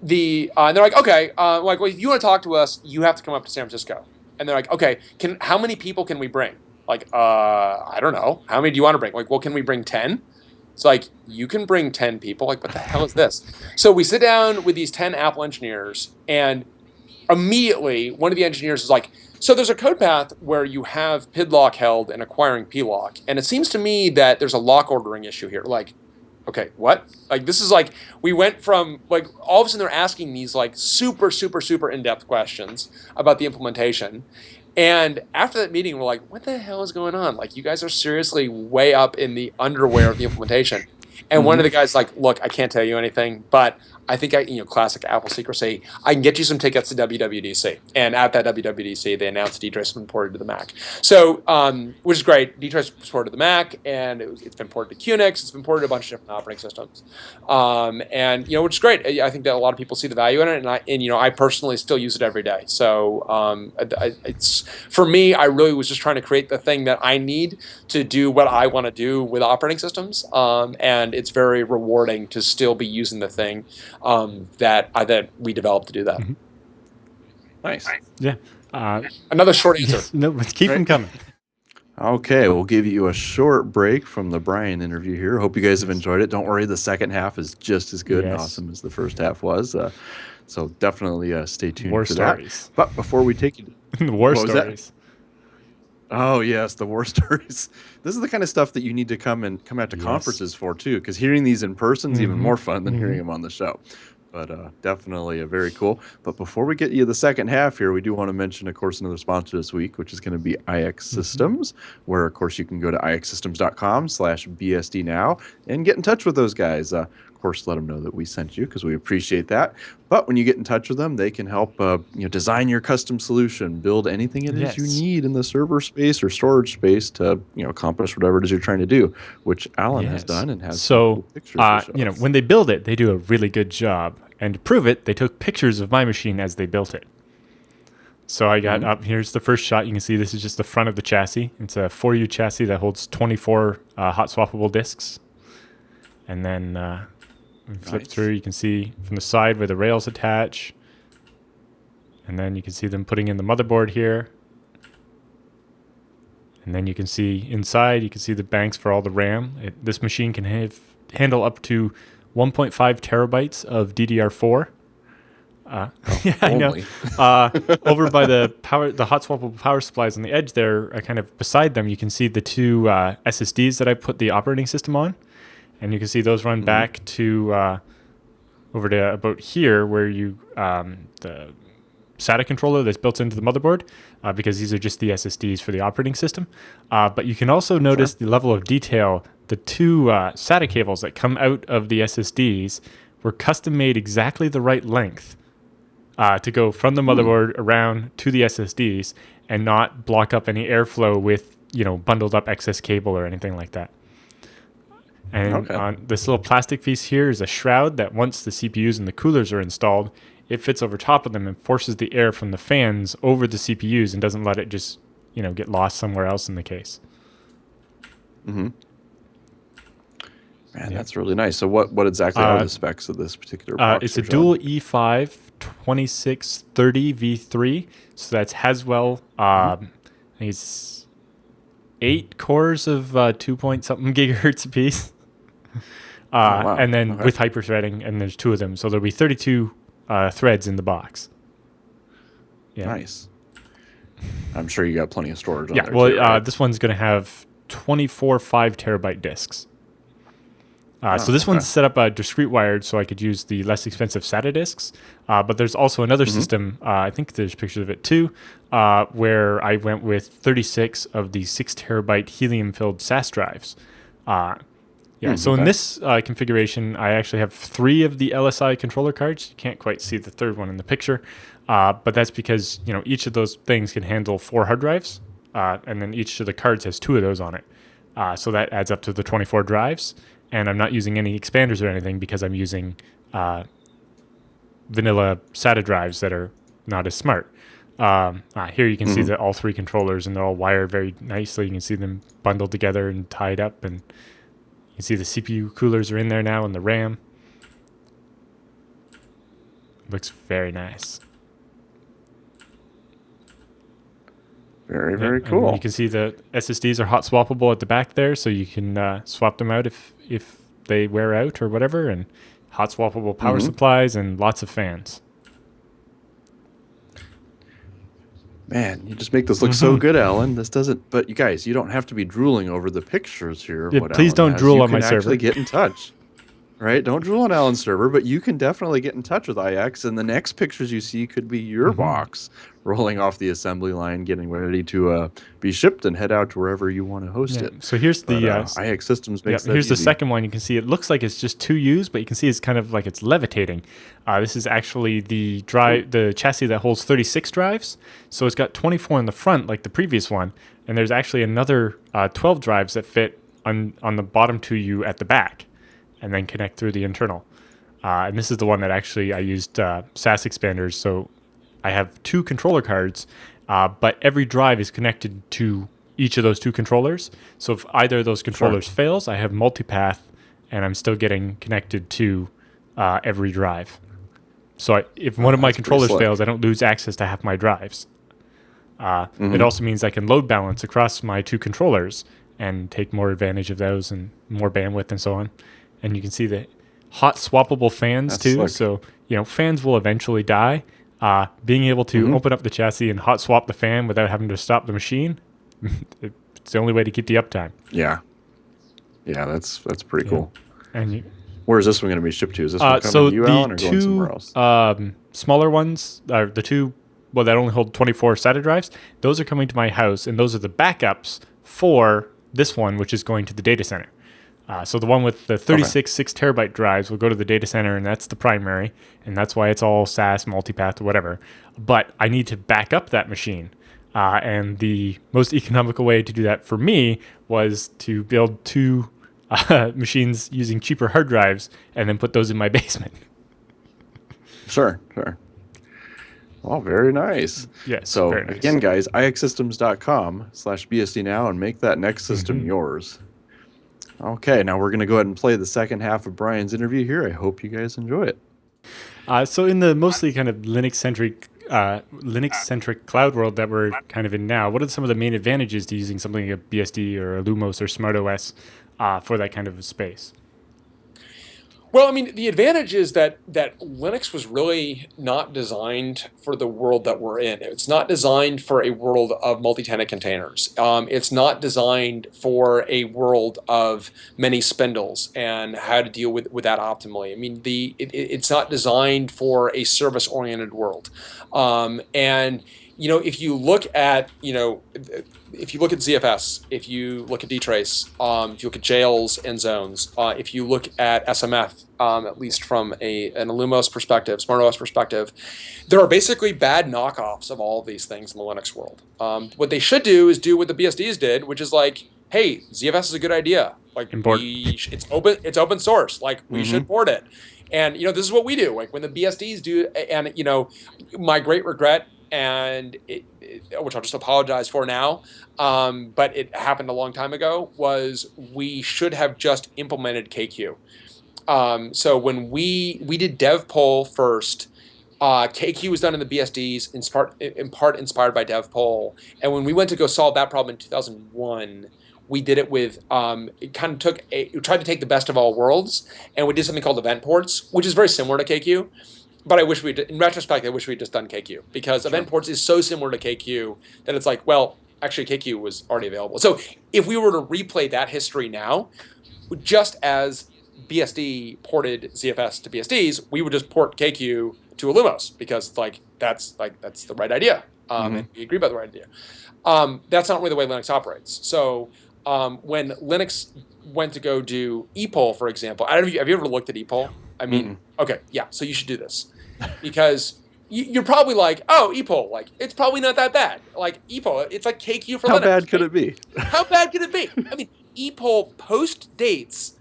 they're like, okay, like, well, if you want to talk to us, you have to come up to San Francisco. And they're like, okay, how many people can we bring? Like, I don't know. How many do you want to bring? Like, well, can we bring 10? It's like, you can bring 10 people. Like, what the hell is this? So we sit down with these 10 Apple engineers, and immediately one of the engineers is like, so there's a code path where you have PID-lock held and acquiring P-lock, and it seems to me that there's a lock ordering issue here. Like, okay, what? Like, this is like, we went from, like, all of a sudden they're asking these, like, super, super, super in-depth questions about the implementation. And after that meeting, we're like, what the hell is going on? Like, you guys are seriously way up in the underwear of the implementation. And one of the guys like, look, I can't tell you anything, but I think classic Apple secrecy, I can get you some tickets to WWDC. And at that WWDC, they announced DTrace has been ported to the Mac. So, which is great. DTrace was ported to the Mac, and it's been ported to Unix. It's been ported to a bunch of different operating systems. And, which is great. I think that a lot of people see the value in it, and I personally still use it every day. So, it's, for me, I really was just trying to create the thing that I need to do what I want to do with operating systems. And it's very rewarding to still be using the thing that we developed to do that. Nice. Yeah. Another short answer. No, let's keep them coming. Okay, we'll give you a short break from the Bryan interview here. Hope you guys have enjoyed it. Don't worry, the second half is just as good and awesome as the first half was. So definitely stay tuned for stories. that. But before we take you to the war stories. Oh yes, the war stories. This is the kind of stuff that you need to come out to conferences for too, because hearing these in person is even more fun than hearing them on the show. But definitely a very cool. But before we get you the second half here, we do want to mention, of course, another sponsor this week, which is going to be iXsystems, where, of course, you can go to iXsystems.com/BSD now and get in touch with those guys. Of course, let them know that we sent you because we appreciate that. But when you get in touch with them, they can help design your custom solution, build anything it is you Yes. need in the server space or storage space to accomplish whatever it is you're trying to do, which Allan has done and has some cool pictures to show us. When they build it, they do a really good job. And to prove it, they took pictures of my machine as they built it. So I got up, here's the first shot. You can see this is just the front of the chassis. It's a 4U chassis that holds 24 hot swappable disks. And then we flip through, you can see from the side where the rails attach. And then you can see them putting in the motherboard here. And then you can see inside, you can see the banks for all the RAM. This machine can handle up to 1.5 terabytes of DDR4. Yeah, I know. Over by the hot swappable power supplies on the edge there, kind of beside them, you can see the two SSDs that I put the operating system on. And you can see those run back to over to about here where you the SATA controller that's built into the motherboard, because these are just the SSDs for the operating system. But you can also notice the level of detail. The two SATA cables that come out of the SSDs were custom made exactly the right length to go from the motherboard around to the SSDs and not block up any airflow with bundled up excess cable or anything like that. And on this little plastic piece here is a shroud that once the CPUs and the coolers are installed, it fits over top of them and forces the air from the fans over the CPUs and doesn't let it just get lost somewhere else in the case. Man, that's really nice. So what exactly are the specs of this particular box? It's a dual E5 2630 V3. So that's Haswell. I think it's 8 cores of 2-point-something gigahertz apiece. And then with hyper-threading, and there's 2 of them. So there'll be 32 threads in the box. Yeah. Nice. I'm sure you got plenty of storage on there. Well, too, right? this one's going to have 24 5-terabyte disks. So this one's set up discrete wired, so I could use the less expensive SATA disks. But there's also another system, I think there's pictures of it too, where I went with 36 of the 6-terabyte helium-filled SAS drives. So in this configuration, I actually have 3 of the LSI controller cards. You can't quite see the third one in the picture, but that's because each of those things can handle 4 hard drives, and then each of the cards has 2 of those on it. So that adds up to the 24 drives. And I'm not using any expanders or anything because I'm using vanilla SATA drives that are not as smart. Here you can see that all 3 controllers, and they're all wired very nicely. You can see them bundled together and tied up, and you can see the CPU coolers are in there now and the RAM. Looks very nice. Very, very cool. And you can see the SSDs are hot swappable at the back there, so you can swap them out if they wear out or whatever, and hot swappable power supplies and lots of fans. Man, you just make this look so good, Allan. This doesn't, but you guys, you don't have to be drooling over the pictures here. Yeah, please don't drool on my server. You can actually get in touch. Right? Don't drool on Allan's server, but you can definitely get in touch with IX, and the next pictures you see could be your box rolling off the assembly line, getting ready to be shipped and head out to wherever you want to host it. So here's the iXsystems makes that here's easy. the second one. You can see it looks like it's just 2 U's, but you can see it's kind of like it's levitating. This is actually the chassis that holds 36 drives. So it's got 24 in the front, like the previous one, and there's actually another 12 drives that fit on the bottom 2 U at the back, and then connect through the internal. And this is the one that actually I used SAS expanders. So I have 2 controller cards, but every drive is connected to each of those 2 controllers. So if either of those controllers fails, I have multipath, and I'm still getting connected to every drive. So if one of my controllers fails, I don't lose access to half my drives. It also means I can load balance across my 2 controllers and take more advantage of those and more bandwidth and so on. And you can see the hot swappable fans too. Slick. So, fans will eventually die. Being able to open up the chassis and hot swap the fan without having to stop the machine, it's the only way to keep the uptime. Yeah. Yeah, that's pretty cool. And Where is this one going to be shipped to? Is this one coming So to you, the Allan, or going somewhere else? smaller ones, the two, well, that only hold 24 SATA drives, those are coming to my house, and those are the backups for this one, which is going to the data center. So the one with the 36 6 terabyte drives will go to the data center, and that's the primary, and that's why it's all SAS, multipath, or whatever. But I need to back up that machine. And the most economical way to do that for me was to build two machines using cheaper hard drives and then put those in my basement. Sure. Oh, very nice. Yes. So very nice. again, guys, iXsystems.com/BSD now, and make that next system yours. Okay, now we're going to go ahead and play the second half of Bryan's interview here. I hope you guys enjoy it. So in the mostly kind of Linux-centric cloud world that we're kind of in now, what are some of the main advantages to using something like a BSD or illumos or SmartOS for that kind of a space? Well, I mean, the advantage is that Linux was really not designed for the world that we're in. It's not designed for a world of multi-tenant containers. It's not designed for a world of many spindles and how to deal with that optimally. I mean, it's not designed for a service-oriented world. And if you look at ZFS, if you look at DTrace, if you look at jails and zones, if you look at SMF, at least from an illumos perspective, SmartOS perspective, there are basically bad knockoffs of all of these things in the Linux world. What they should do is do what the BSDs did, which is like, hey, ZFS is a good idea. Like it's open source. Like we should port it. And this is what we do. Like when the BSDs do, and my great regret, and which I'll just apologize for now, but it happened a long time ago, was we should have just implemented KQ. So when we did dev poll first, KQ was done in the BSDs, in part inspired by dev poll. And when we went to go solve that problem in 2001, we did it with, it kind of tried to take the best of all worlds, and we did something called event ports, which is very similar to KQ. But in retrospect, I wish we'd just done KQ, because event ports is so similar to KQ that it's like, well, actually KQ was already available. So if we were to replay that history now, just as BSD ported ZFS to BSDs, we would just port KQ to illumos, because it's like that's the right idea, and we agree about the right idea. That's not really the way Linux operates. So when Linux went to go do epoll, for example, I don't know, have you ever looked at epoll? I mean, okay, yeah. So you should do this, because you're probably like, oh, epoll, like it's probably not that bad. Like epoll, it's like KQ for Linux. How bad could it be? How bad could it be? I mean, epoll post dates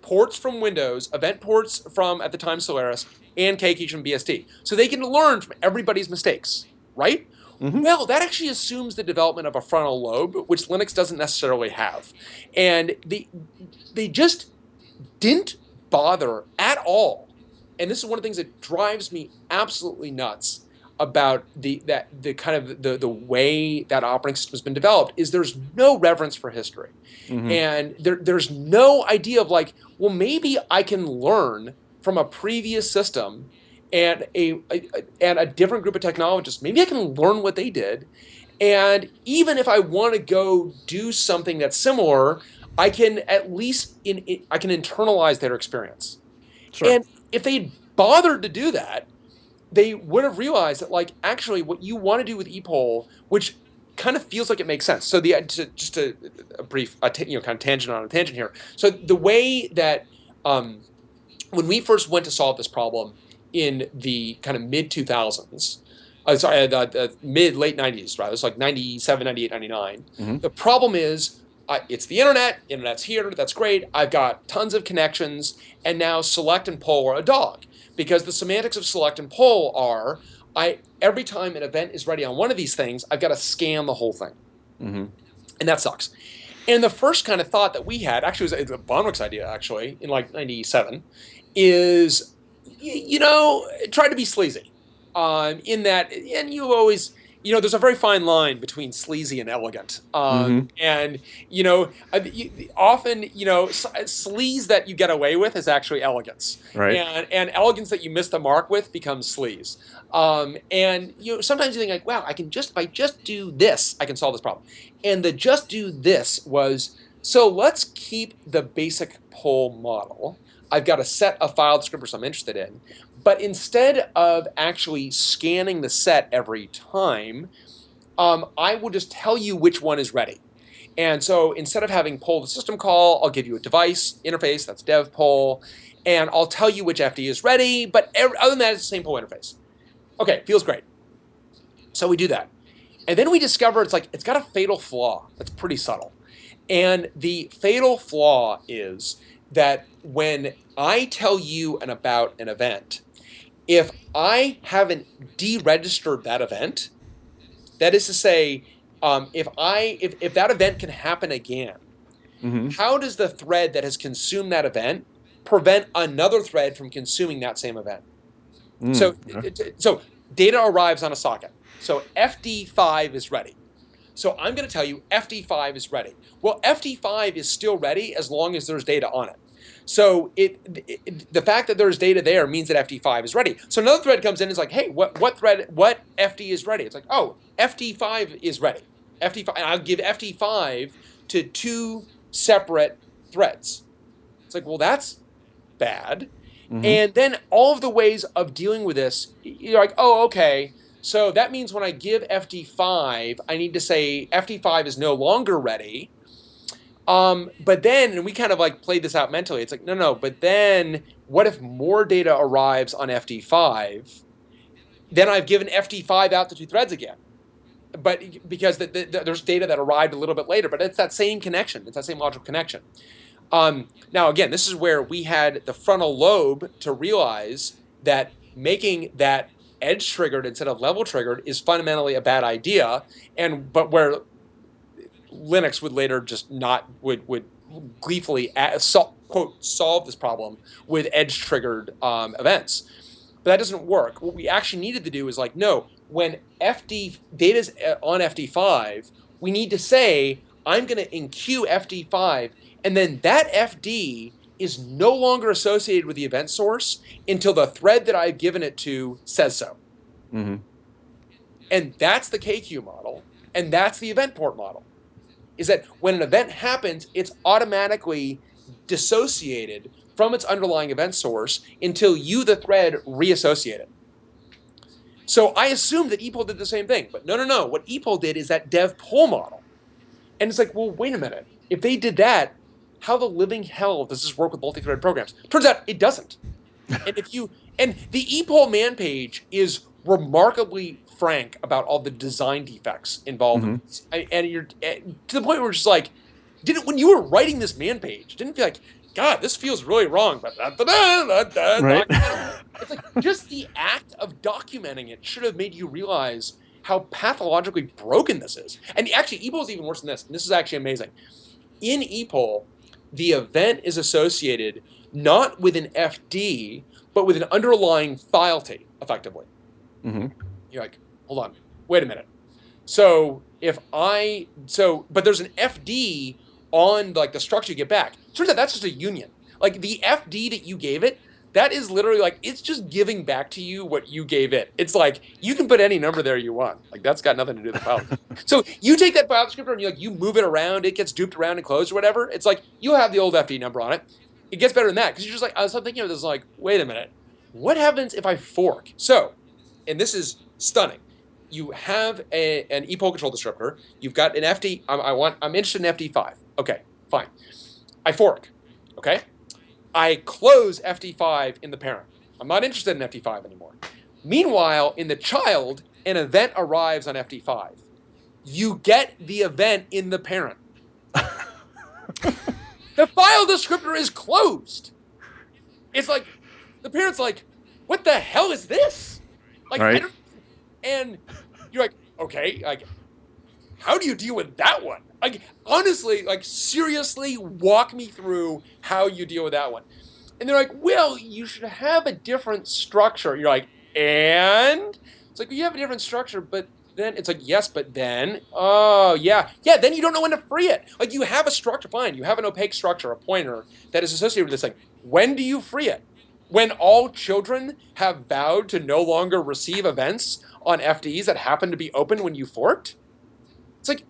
ports from Windows, event ports from, at the time, Solaris, and KQ from BSD, so they can learn from everybody's mistakes, right? Well, that actually assumes the development of a frontal lobe, which Linux doesn't necessarily have, and they just didn't bother at all. And this is one of the things that drives me absolutely nuts about the way that operating system has been developed, is there's no reverence for history. And there's no idea of like, well, maybe I can learn from a previous system and a different group of technologists. Maybe I can learn what they did, and even if I want to go do something that's similar, I can at least I can internalize their experience. Sure. And if they bothered to do that, they would have realized that, like, actually what you want to do with epoll, which kind of feels like it makes sense. So just a brief kind of tangent on a tangent here. So the way that when we first went to solve this problem in the kind of mid 2000s, the late 90s, rather, it's like 97, 98, 99. The problem is, it's the internet's here, that's great, I've got tons of connections, and now select and poll are a dog. Because the semantics of select and poll are, every time an event is ready on one of these things, I've got to scan the whole thing. And that sucks. And the first kind of thought that we had, actually it was a Bonwick's idea, actually, in like 97, is, try to be sleazy. In that, and you always, there's a very fine line between sleazy and elegant. And, often, sleaze that you get away with is actually elegance. Right. And elegance that you miss the mark with becomes sleaze. And, sometimes you think like, wow, if I just do this, I can solve this problem. And the just do this was, so let's keep the basic poll model, I've got a set of file descriptors I'm interested in. But instead of actually scanning the set every time, I will just tell you which one is ready. And so instead of having pull the system call, I'll give you a device interface, that's dev poll, and I'll tell you which FD is ready, but other than that, it's the same poll interface. Okay, feels great. So we do that. And then we discover it's got a fatal flaw that's pretty subtle. And the fatal flaw is that when I tell you about an event, if I haven't deregistered that event, that is to say, if that event can happen again, how does the thread that has consumed that event prevent another thread from consuming that same event? So data arrives on a socket. So FD5 is ready. So I'm going to tell you FD5 is ready. Well, FD5 is still ready as long as there's data on it. So the fact that there's data there means that FD5 is ready. So another thread comes in and is like, hey, what FD is ready? It's like, oh, FD5 is ready. FD5, and I'll give FD5 to 2 separate threads. It's like, well, that's bad. And then all of the ways of dealing with this, you're like, oh, okay. So that means when I give FD5, I need to say FD5 is no longer ready. But then, and we kind of like played this out mentally, it's like, no, but then what if more data arrives on FD5? Then I've given FD5 out to 2 threads again. But because there's data that arrived a little bit later, but it's that same connection, it's that same logical connection. Now, again, this is where we had the frontal lobe to realize that making that edge triggered instead of level triggered is fundamentally a bad idea, but where Linux would later just would gleefully quote solve this problem with edge triggered events. But that doesn't work. What we actually needed to do is like, no, when FD data's on FD5, we need to say I'm going to enqueue FD5, and then that FD is no longer associated with the event source until the thread that I've given it to says so. And that's the KQ model, and that's the event port model. Is that when an event happens, it's automatically dissociated from its underlying event source until you, the thread, reassociate it. So I assumed that epoll did the same thing, but no. What epoll did is that dev poll model. And it's like, well, wait a minute. If they did that, how the living hell does this work with multi-threaded programs? Turns out it doesn't. And the epoll man page is remarkably frank about all the design defects involved in this. And you're to the point where it's just like, when you were writing this man page, didn't feel like, God, this feels really wrong. But Right. It's like just the act of documenting it should have made you realize how pathologically broken this is. And actually, epoll is even worse than this. And this is actually amazing. In epoll, the event is associated not with an FD, but with an underlying file tape, effectively. You're like, hold on, wait a minute. But there's an FD on like the structure you get back. Turns out that's just a union. Like the FD that you gave it, that is literally like, it's just giving back to you what you gave it. It's like, you can put any number there you want. Like that's got nothing to do with the file. So you take that file descriptor and you move it around, it gets duped around and closed or whatever. It's like, you have the old FD number on it. It gets better than that. Because you're just like, I was thinking of this like, wait a minute. What happens if I fork? So, and this is stunning. You have an epoll control descriptor. You've got an FD. I'm interested in FD5. Okay, fine. I fork. Okay. I close FD5 in the parent. I'm not interested in FD5 anymore. Meanwhile, in the child, an event arrives on FD5. You get the event in the parent. The file descriptor is closed. It's like, the parent's like, what the hell is this? Like, right. And you're like, okay, like, how do you deal with that one? Like, honestly, like, seriously, walk me through how you deal with that one. And they're like, well, you should have a different structure. You're like, and? It's like, well, you have a different structure, but then it's like, yes, but then, oh, yeah. Yeah, then you don't know when to free it. Like, you have a structure, fine. You have an opaque structure, a pointer that is associated with this thing. When do you free it? When all children have vowed to no longer receive events on FDs that happen to be open when you forked? It's like,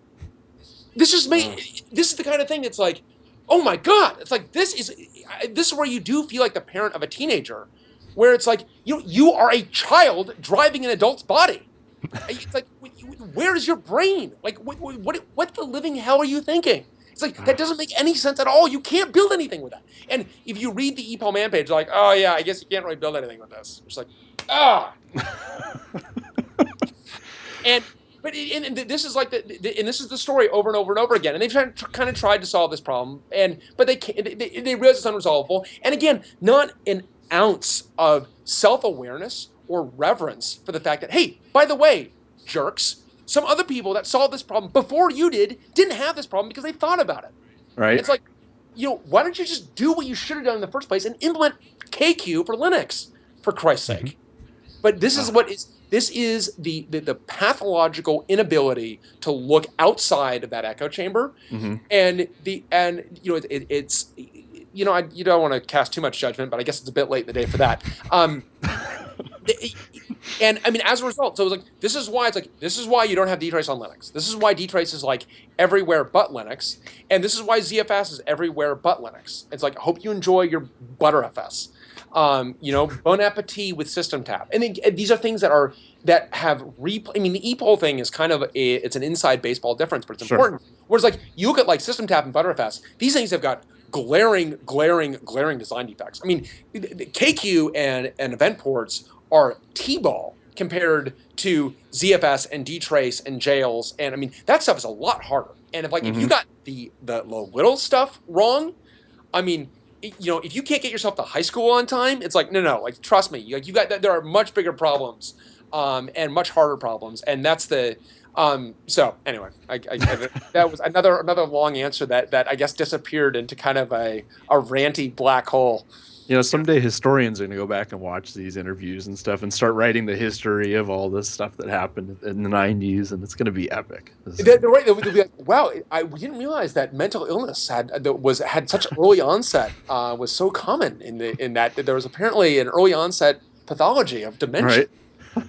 this is the kind of thing that's like, oh my God, it's like this is where you do feel like the parent of a teenager, where it's like you are a child driving an adult's body. It's like, where is your brain? Like, what the living hell are you thinking? It's like, that doesn't make any sense at all. You can't build anything with that. And if you read the EPOL man page, like, oh yeah, I guess you can't really build anything with this. It's like, ah. And this is like and this is the story over and over and over again. And they've kind of tried to solve this problem, but they can't. They realize it's unresolvable. And again, not an ounce of self-awareness or reverence for the fact that, hey, by the way, jerks, some other people that solved this problem before you didn't have this problem because they thought about it. Right. It's like, why don't you just do what you should have done in the first place and implement KQ for Linux, for Christ's sake? But this is the pathological inability to look outside of that echo chamber, and it's you don't want to cast too much judgment, but I guess it's a bit late in the day for that. And I mean, as a result, so it was like, this is why you don't have DTrace on Linux. This is why DTrace is like everywhere but Linux, and this is why ZFS is everywhere but Linux. It's like, I hope you enjoy your ButterFS. Bon appetit with system tap. And these are things that have I mean, the EPOL thing is kind of it's an inside baseball difference, but it's important. Whereas like you look at like system tap and ButterFS, these things have got glaring design defects. I mean, the KQ and event ports are T-ball compared to ZFS and DTrace and jails. And I mean, that stuff is a lot harder. And if you got the little stuff wrong, I mean, if you can't get yourself to high school on time, it's like, no, like, trust me, like, there are much bigger problems, and much harder problems. And that's so anyway, that was another long answer that I guess disappeared into kind of a ranty black hole. Someday historians are going to go back and watch these interviews and stuff and start writing the history of all this stuff that happened in the 90s, and it's going to be epic. They'll be like, wow, we didn't realize that mental illness had such early onset, was so common in that there was apparently an early onset pathology of dementia. Right.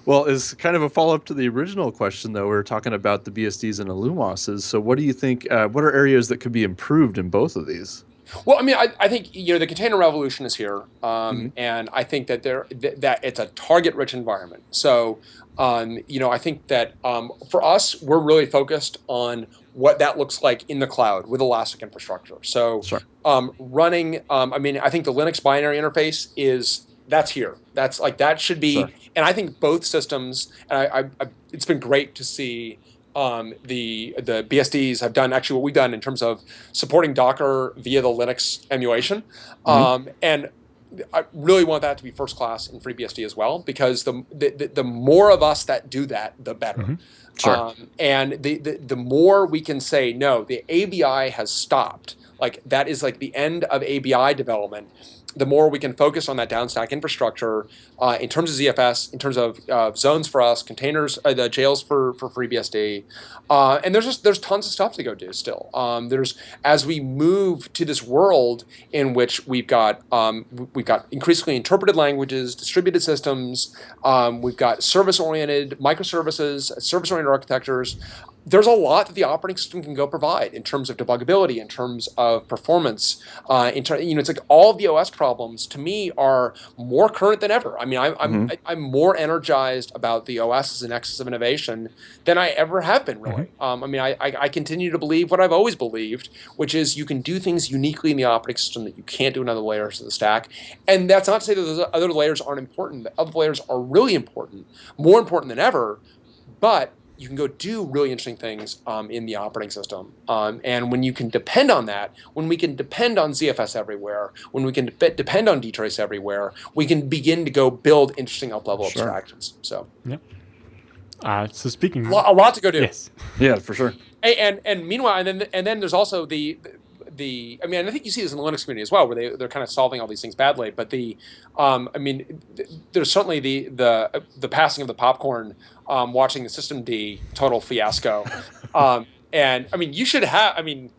Well, as kind of a follow-up to the original question, though, we were talking about the BSDs and illumoses. So what do you think, what are areas that could be improved in both of these? Well, I mean, I think the container revolution is here, and I think that that it's a target-rich environment. So, I think that for us, we're really focused on what that looks like in the cloud with elastic infrastructure. So, running, I mean, I think the Linux binary interface that's here. That's like, that should be, and I think both systems. And it's been great to see. The BSDs have done actually what we've done in terms of supporting Docker via the Linux emulation, and I really want that to be first class in FreeBSD as well, because the more of us that do that, the better. And the more we can say, no, the ABI has stopped. Like, that is like the end of ABI development. The more we can focus on that downstack infrastructure in terms of ZFS, in terms of zones for us, containers, the jails for FreeBSD, and there's tons of stuff to go do still. As we move to this world in which we've got increasingly interpreted languages, distributed systems, we've got service-oriented microservices, service-oriented architectures. There's a lot that the operating system can go provide in terms of debuggability, in terms of performance. It's like all of the OS problems to me are more current than ever. I mean, I'm more energized about the OS as an axis of innovation than I ever have been, really. I mean, I continue to believe what I've always believed, which is you can do things uniquely in the operating system that you can't do in other layers of the stack. And that's not to say that those other layers aren't important. The other layers are really important, more important than ever, but you can go do really interesting things in the operating system. And when you can depend on that, when we can depend on ZFS everywhere, when we can depend on DTrace everywhere, we can begin to go build interesting up-level abstractions. So, so speaking, a lot to go do. Yes. Yeah, for sure. And meanwhile, and then there's also the I mean, I think you see this in the Linux community as well, where they're kind of solving all these things badly. But I mean, there's certainly the passing of the popcorn, watching the systemd total fiasco, and I mean,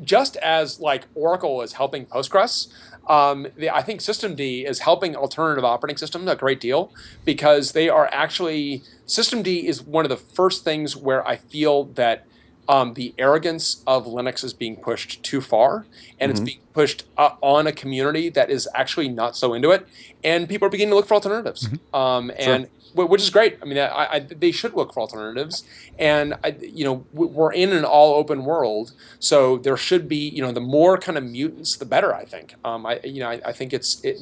just as like Oracle is helping Postgres, I think systemd is helping alternative operating systems a great deal, because they are actually, systemd is one of the first things where I feel that the arrogance of Linux is being pushed too far, and it's being pushed on a community that is actually not so into it, and people are beginning to look for alternatives. And which is great. I mean, they should look for alternatives, and we're in an all open world, so there should be, the more kind of mutants, the better. I think. I think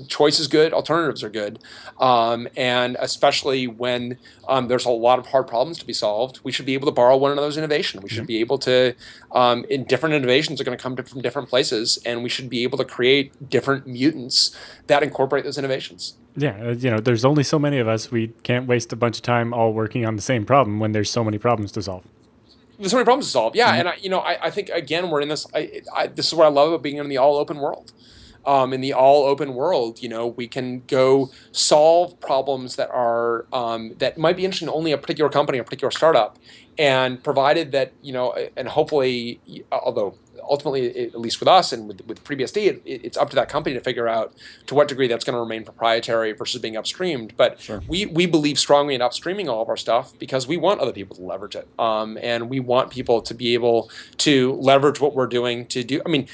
choice is good, alternatives are good, and especially when there's a lot of hard problems to be solved, we should be able to borrow one another's innovation. We should be able to, in different innovations are going to come from different places, and we should be able to create different mutants that incorporate those innovations. Yeah, there's only so many of us. We can't waste a bunch of time all working on the same problem when there's so many problems to solve. There's so many problems to solve. Yeah, and I think again we're in this. This is what I love about being in the all open world. In the all open world, we can go solve problems that are that might be interesting to only a particular company or a particular startup, and provided that and hopefully, although ultimately, at least with us and with FreeBSD, it's up to that company to figure out to what degree that's going to remain proprietary versus being upstreamed. But we believe strongly in upstreaming all of our stuff because we want other people to leverage it, and we want people to be able to leverage what we're doing to do. I mean,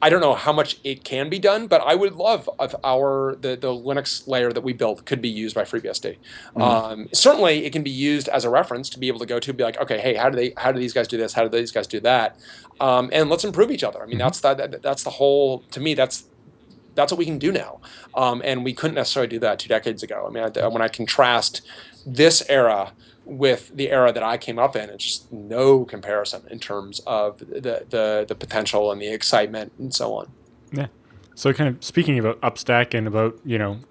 I don't know how much it can be done, but I would love if the Linux layer that we built could be used by FreeBSD. Certainly, it can be used as a reference to be able to go to, be like, okay, hey, how do these guys do this? How do these guys do that? And let's improve each other. I mean, that's the whole. To me, that's what we can do now, and we couldn't necessarily do that 2 decades ago. I mean, when I contrast this era with the era that I came up in, it's just no comparison in terms of the potential and the excitement and so on. Yeah. So kind of speaking about Upstack and about,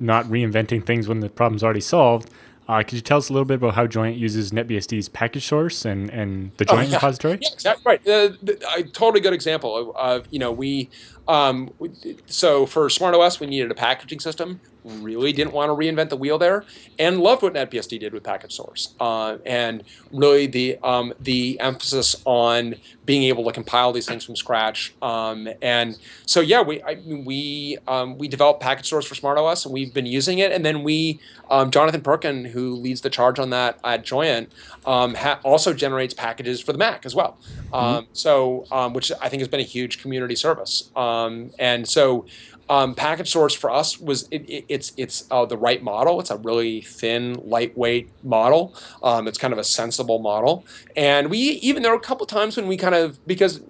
not reinventing things when the problem's already solved, could you tell us a little bit about how Joyent uses NetBSD's package source and the Joyent repository? Yeah, exactly right. A totally good example of so for SmartOS, we needed a packaging system. Really didn't want to reinvent the wheel there, and loved what NetBSD did with package source. And really the emphasis on being able to compile these things from scratch. And so yeah, we developed package source for SmartOS, and we've been using it. And then Jonathan Perkin, who leads the charge on that at Joyent, also generates packages for the Mac as well. Which I think has been a huge community service. And so package source for us was it's the right model. It's a really thin, lightweight model. It's kind of a sensible model. And there were a couple times when we kind of, because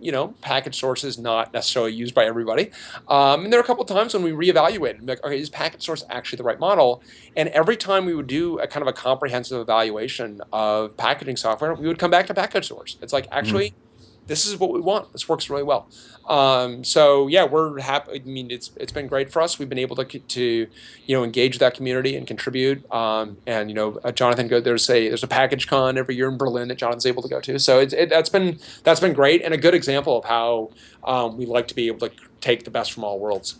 package source is not necessarily used by everybody. And there were a couple times when we reevaluated, like, okay, is package source actually the right model? And every time we would do a kind of a comprehensive evaluation of packaging software, we would come back to package source. It's like, actually, this is what we want. This works really well. So yeah, we're happy. I mean, it's been great for us. We've been able to engage that community and contribute. Jonathan, there's a package con every year in Berlin that Jonathan's able to go to. So that's been great, and a good example of how we like to be able to take the best from all worlds.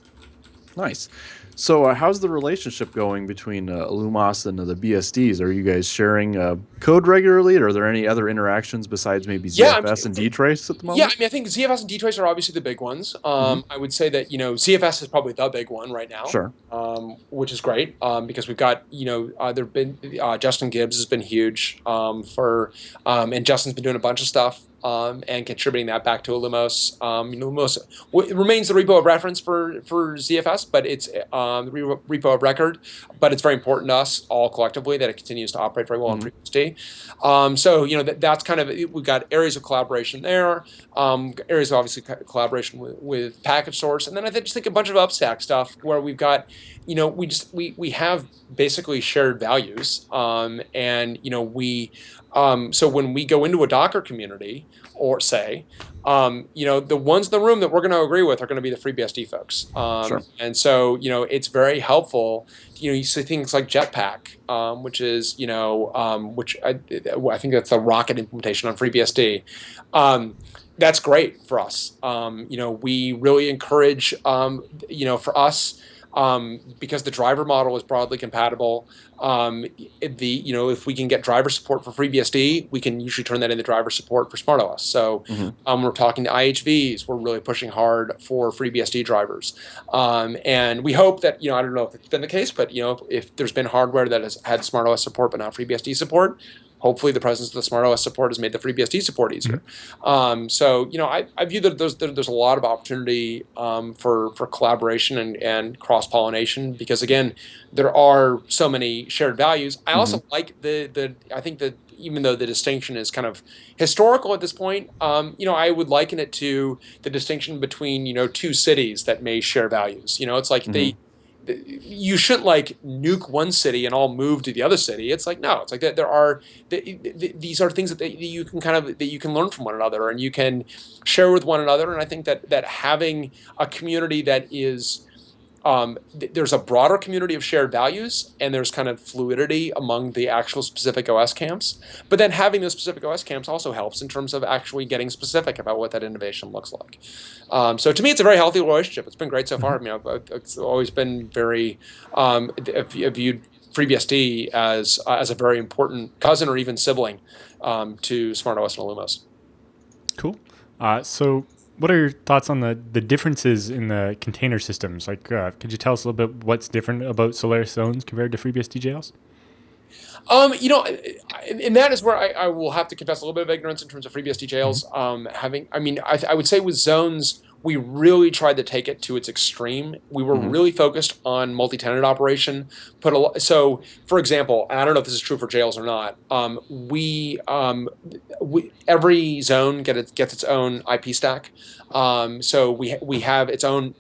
Nice. So how's the relationship going between illumos and the BSDs? Are you guys sharing code regularly, or are there any other interactions besides maybe ZFS and DTrace at the moment? Yeah, I mean, I think ZFS and DTrace are obviously the big ones. I would say that ZFS is probably the big one right now. Sure. Which is great because we've got there've been Justin Gibbs has been huge and Justin's been doing a bunch of stuff. And contributing that back to illumos. Illumos remains the repo of reference for ZFS, but it's the repo of record. But it's very important to us all collectively that it continues to operate very well on FreeBSD. So that's kind of, we've got areas of collaboration there, areas of obviously collaboration with package source, and then I just think a bunch of Upstack stuff where we've got we have basically shared values, so when we go into a Docker community, or say, the ones in the room that we're going to agree with are going to be the FreeBSD folks. Sure. And so, it's very helpful. You see things like Jetpack, which is, which I think that's the Rocket implementation on FreeBSD. That's great for us. We really encourage, for us, because the driver model is broadly compatible. If we can get driver support for FreeBSD, we can usually turn that into driver support for SmartOS. So we're talking to IHVs. We're really pushing hard for FreeBSD drivers, and we hope that I don't know if it's been the case, but if there's been hardware that has had SmartOS support but not FreeBSD support, hopefully the presence of the SmartOS support has made the FreeBSD support easier. So I view that there's a lot of opportunity for collaboration and cross pollination, because again, there are so many shared values. I also like I think that even though the distinction is kind of historical at this point, I would liken it to the distinction between two cities that may share values. It's like you shouldn't like nuke one city and all move to the other city. It's like, no, it's like that there are these are things that you can that you can learn from one another and you can share with one another. And I think that having a community that is there's a broader community of shared values, and there's kind of fluidity among the actual specific OS camps. But then having those specific OS camps also helps in terms of actually getting specific about what that innovation looks like. So to me, it's a very healthy relationship. It's been great so far. I mean, it's always been very viewed FreeBSD as a very important cousin or even sibling to SmartOS and illumos. Cool. So what are your thoughts on the differences in the container systems? Like, could you tell us a little bit what's different about Solaris zones compared to FreeBSD jails? And that is where I will have to confess a little bit of ignorance in terms of FreeBSD jails. I would say with zones, we really tried to take it to its extreme. We were really focused on multi-tenant operation. So, for example, and I don't know if this is true for jails or not. Every zone gets its own IP stack. So we have its own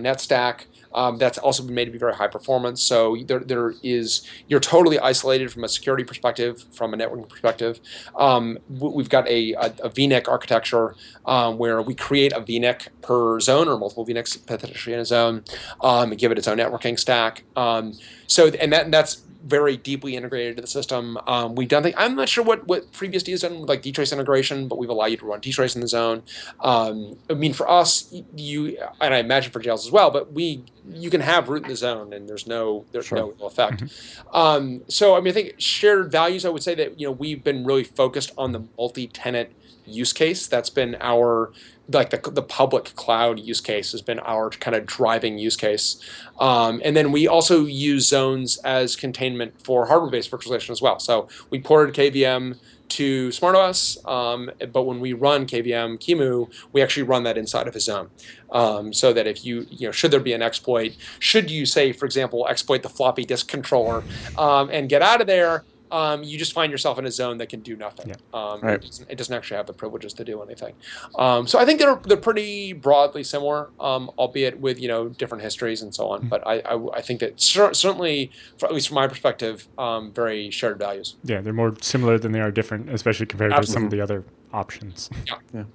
net stack. That's also been made to be very high performance. So you're totally isolated from a security perspective, from a networking perspective. We've got a VNIC architecture where we create a VNIC per zone, or multiple VNICs potentially in a zone, and give it its own networking stack. That's very deeply integrated into the system. We've done things. I'm not sure what FreeBSD has done with like DTrace integration, but we've allowed you to run DTrace in the zone. For us, and I imagine for jails as well, but you can have root in the zone, and there's no ill effect. So I think shared values. I would say that we've been really focused on the multi-tenant use case. That's been our the public cloud use case has been our kind of driving use case. And then we also use zones as containment for hardware-based virtualization as well. So we ported KVM to SmartOS, but when we run KVM QEMU, we actually run that inside of a zone. So that if should there be an exploit, should you say, for example, exploit the floppy disk controller and get out of there, you just find yourself in a zone that can do nothing. Right. It doesn't actually have the privileges to do anything. So I think they're pretty broadly similar, albeit with different histories and so on. But I think that certainly, at least from my perspective, very shared values. Yeah, they're more similar than they are different, especially compared to some of the other options. Yeah.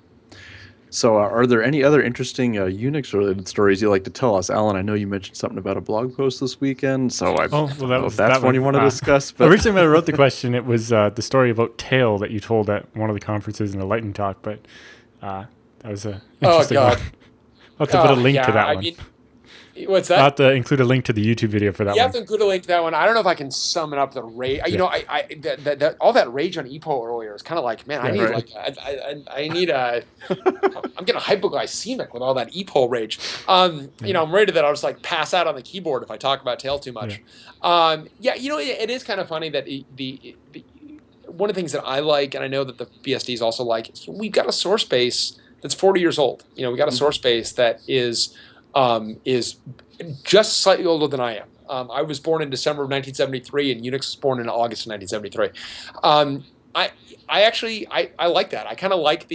So are there any other interesting Unix-related stories you'd like to tell us? Allan, I know you mentioned something about a blog post this weekend, so I don't know if that's one you want to discuss. But originally when I wrote the question, it was the story about Tail that you told at one of the conferences in the lightning talk, but that was a interesting one. I'll have to put a link to that one. What's that? I'll have to include a link to the YouTube video for that one. You have to include a link to that one. I don't know if I can summon up the rage. All that rage on EPO earlier is kind of like, man, I need I'm getting hypoglycemic with all that EPO rage. I'm ready that I'll just like pass out on the keyboard if I talk about Tail too much. It is kind of funny that the one of the things that I like, and I know that the BSDs also like, is we've got a source base that's 40 years old. We got a source base that is just slightly older than I am. I was born in December of 1973, and Unix was born in August of 1973. I like that. I kind of like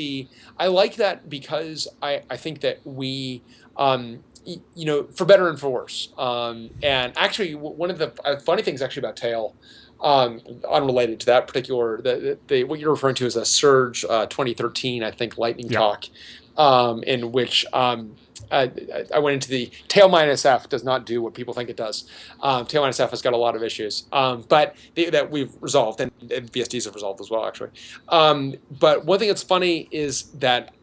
I like that because I think that we, for better and for worse. And actually, one of the funny things actually about Tail, unrelated to that particular, what you're referring to as a Surge 2013, I think, lightning talk, in which I went into the Tail minus F does not do what people think it does. Tail minus F has got a lot of issues, but that we've resolved, and BSDs have resolved as well, actually. But one thing that's funny is that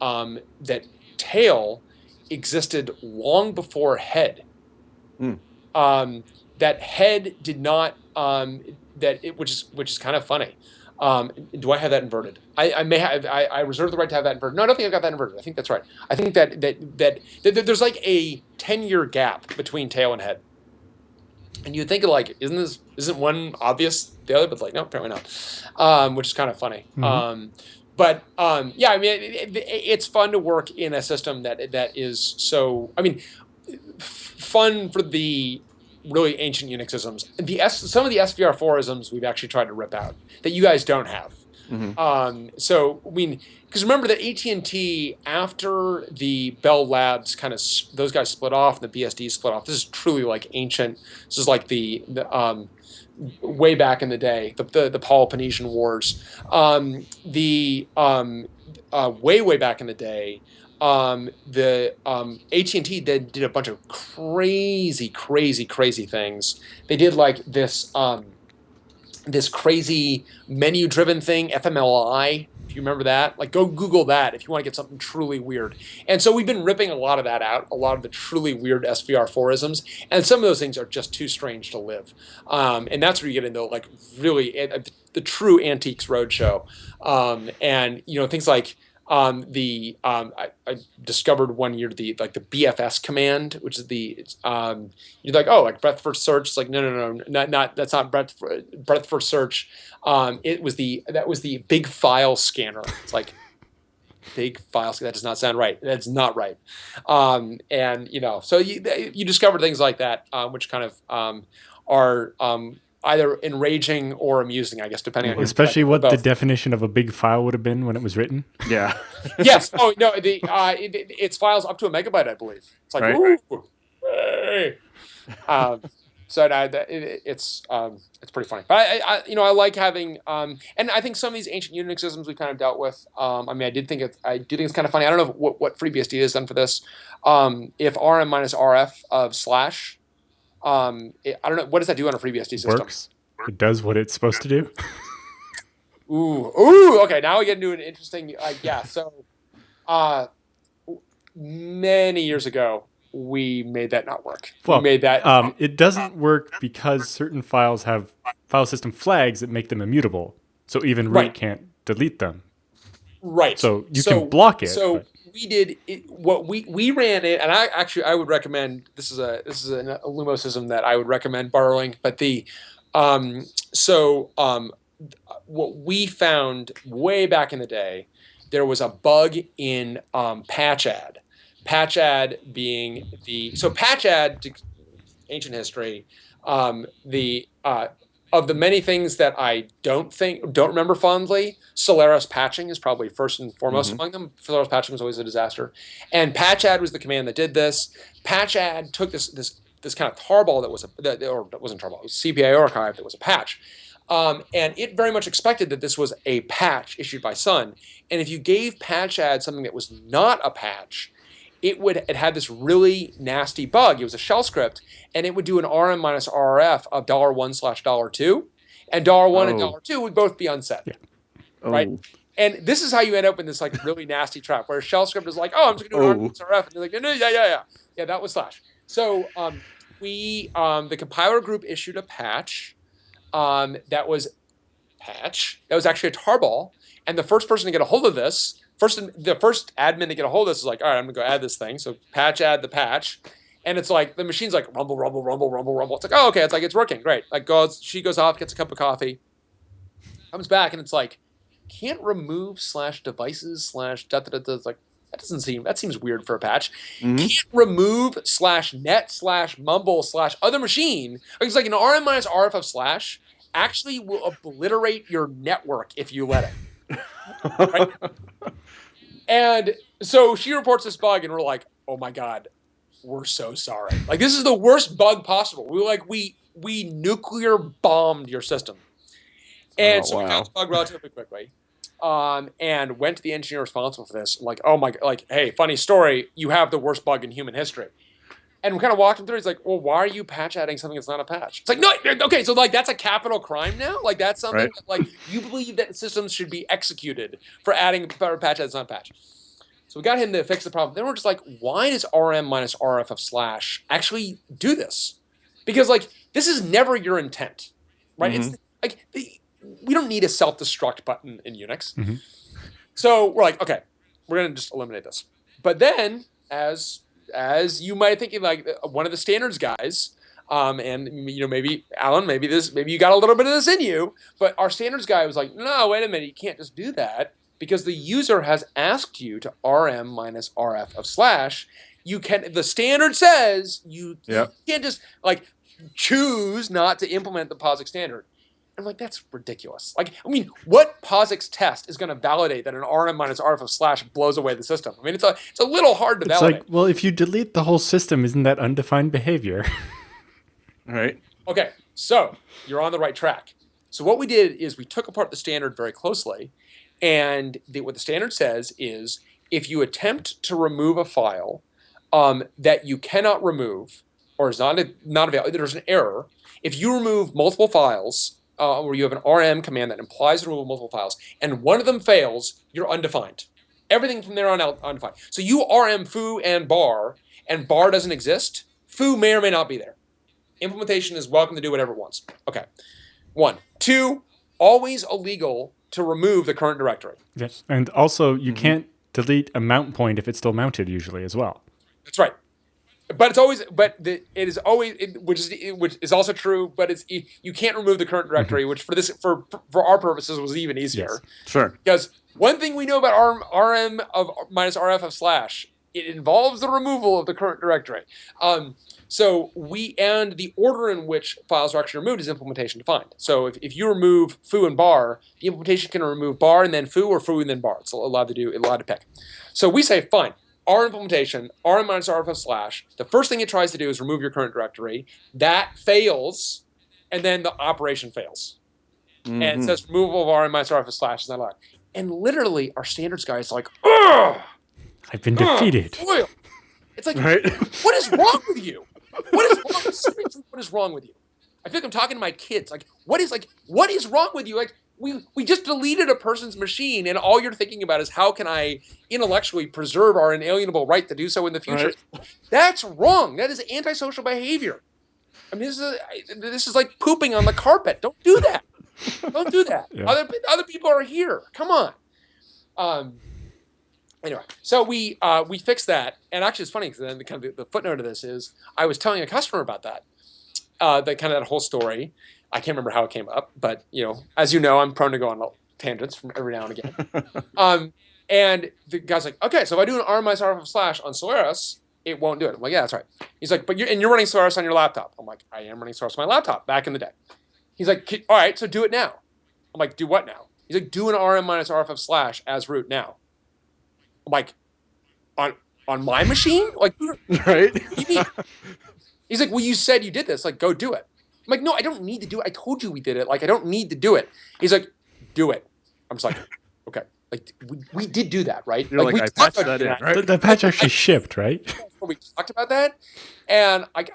Tail existed long before Head. That Head did not. Which is kind of funny. Do I have that inverted? I may have. I reserve the right to have that inverted. No, I don't think I got that inverted. I think that's right. I think that there's like a 10-year gap between Tail and Head. And you think like, isn't one obvious the other? But like, no, apparently not. Which is kind of funny. Yeah, I mean, it's fun to work in a system that is so. I mean, fun for the really ancient Unixisms. Some of the SVR4isms we've actually tried to rip out that you guys don't have. So I mean, because remember that AT&T, after the Bell Labs kind of those guys split off and the BSD split off. This is truly like ancient. This is like the way back in the day, the Peloponnesian Wars. Way back in the day, the AT&T did a bunch of crazy things. They did like this crazy menu-driven thing, FMLI. If you remember that, like go Google that if you want to get something truly weird. And so we've been ripping a lot of that out, a lot of the truly weird SVR4isms, and some of those things are just too strange to live. And that's where you get into like really the true Antiques Roadshow, and things like I discovered one year the BFS command, which is you're like, oh, like breadth first search. It's like no, not that's not breadth first search. That was the big file scanner. It's like big file scanner. That does not sound right. That's not right. So you discover things like that, which kind of are either enraging or amusing, I guess, depending on especially what the definition of a big file would have been when it was written. Yeah. Yes. Oh no. It's files up to a megabyte, I believe. It's like, right. Ooh, hey. So it's pretty funny. But I like having and I think some of these ancient Unixisms we kind of dealt with. I mean, I do think it's kind of funny. I don't know what FreeBSD has done for this. If RM minus RF of slash. I don't know. What does that do on a FreeBSD system? Works. It does what it's supposed to do. Ooh. Okay, now we get into an interesting. So, many years ago, we made that not work. Well, we made that. It doesn't work because certain files have file system flags that make them immutable. So even root can't delete them. Right. So you can block it. So we did what we ran it, and I would recommend this is an illumosism that I would recommend borrowing. But what we found way back in the day, there was a bug in patchadd. Patchadd being patchadd, to ancient history, of the many things that I don't remember fondly, Solaris patching is probably first and foremost among them. Solaris patching was always a disaster, and patchadd was the command that did this. Patchadd took this kind of tarball that wasn't tarball, it was CPI archive that was a patch, and it very much expected that this was a patch issued by Sun, and if you gave patchadd something that was not a patch, it had this really nasty bug. It was a shell script, and it would do an RM minus RRF of $1/$2, and $1 and $2 would both be unset, right? And this is how you end up in this like really nasty trap where a shell script is like, oh, I'm just going to do an RM minus RRF, and they're like, no, yeah, that was slash. So the compiler group issued a patch that was actually a tarball, and the first person to get a hold of this. The first admin to get a hold of this is like, all right, I'm gonna go add this thing. So add the patch, and it's like the machine's like rumble. It's like, oh, okay, it's like it's working, great. Like she goes off, gets a cup of coffee, comes back, and it's like, can't remove /devices It's like that seems weird for a patch. Can't remove /net /mumble /other machine. It's like an RM minus RF of slash actually will obliterate your network if you let it. Right? And so she reports this bug, and we're like, "Oh my god, we're so sorry! Like this is the worst bug possible. We nuclear bombed your system." And we found the bug relatively quickly, and went to the engineer responsible for this. Like, oh my, like, hey, funny story, you have the worst bug in human history. And we kind of walked him through. He's like, well, why are you patch adding something that's not a patch? It's like, no, okay, so like that's a capital crime now? Like that's something that, like you believe that systems should be executed for adding a patch that's not a patch. So we got him to fix the problem. Then we're just like, why does RM minus RF of slash actually do this? Because like this is never your intent, right? It's like we don't need a self-destruct button in Unix. So we're like, okay, we're gonna just eliminate this. But then as you might be thinking, like one of the standards guys And maybe Allan, maybe you got a little bit of this in you, but our standards guy was like, no, wait a minute, you can't just do that because the user has asked you to rm minus rf of slash. The standard says you can't just like choose not to implement the POSIX standard. I'm like, that's ridiculous. Like, I mean, what POSIX test is going to validate that an rm minus rf of slash blows away the system? I mean, it's a little hard to validate. It's like, well, if you delete the whole system, isn't that undefined behavior? Right. Okay, so you're on the right track. So what we did is we took apart the standard very closely, and what the standard says is if you attempt to remove a file that you cannot remove or is not available, there's an error. If you remove multiple files, or you have an rm command that implies the removal of multiple files, and one of them fails, you're undefined. Everything from there on out undefined. So you rm foo and bar doesn't exist, foo may or may not be there. Implementation is welcome to do whatever it wants. Okay. 1. 2, always illegal to remove the current directory. Yes. And also, you can't delete a mount point if it's still mounted usually as well. That's right. But it's always, which is also true. But you can't remove the current directory, which for our purposes was even easier. Yes. Sure. Because one thing we know about rm of minus rf of slash, it involves the removal of the current directory. So and the order in which files are actually removed is implementation defined. So if you remove foo and bar, the implementation can remove bar and then foo, or foo and then bar. It's allowed to pick. So we say fine. Our implementation, rm minus rf of slash, the first thing it tries to do is remove your current directory. That fails, and then the operation fails. And it says removal of rm minus rf of slash is not allowed. And literally, our standards guy is like, ugh! I've been defeated. Boy. It's like, Right. What is wrong with you? What is wrong? Seriously, what is wrong with you? I feel like I'm talking to my kids. Like, what is wrong with you? Like, we just deleted a person's machine, and all you're thinking about is how can I intellectually preserve our inalienable right to do so in the future? Right. That's wrong. That is antisocial behavior. I mean, this is like pooping on the carpet. Don't do that. Don't do that. Yeah. Other people are here. Come on. Anyway, so we fixed that, and actually it's funny because then the footnote of this is I was telling a customer about that, that whole story. I can't remember how it came up, but as you know, I'm prone to go on tangents from every now and again. And the guy's like, okay, so if I do an rm minus rf of slash on Solaris, it won't do it. I'm like, yeah, that's right. He's like, but you're running Solaris on your laptop. I'm like, I am running Solaris on my laptop back in the day. He's like, all right, so do it now. I'm like, do what now? He's like, do an rm minus rf of slash as root now. I'm like, on my machine? Like, right? He's like, well, you said you did this. Like, go do it. I'm like, no, I don't need to do it. I told you we did it. Like, I don't need to do it. He's like, do it. I'm just like, okay. Like, we did do that, right? You're like I patched that in, right? The patch actually shipped, right? We talked about that, and I'm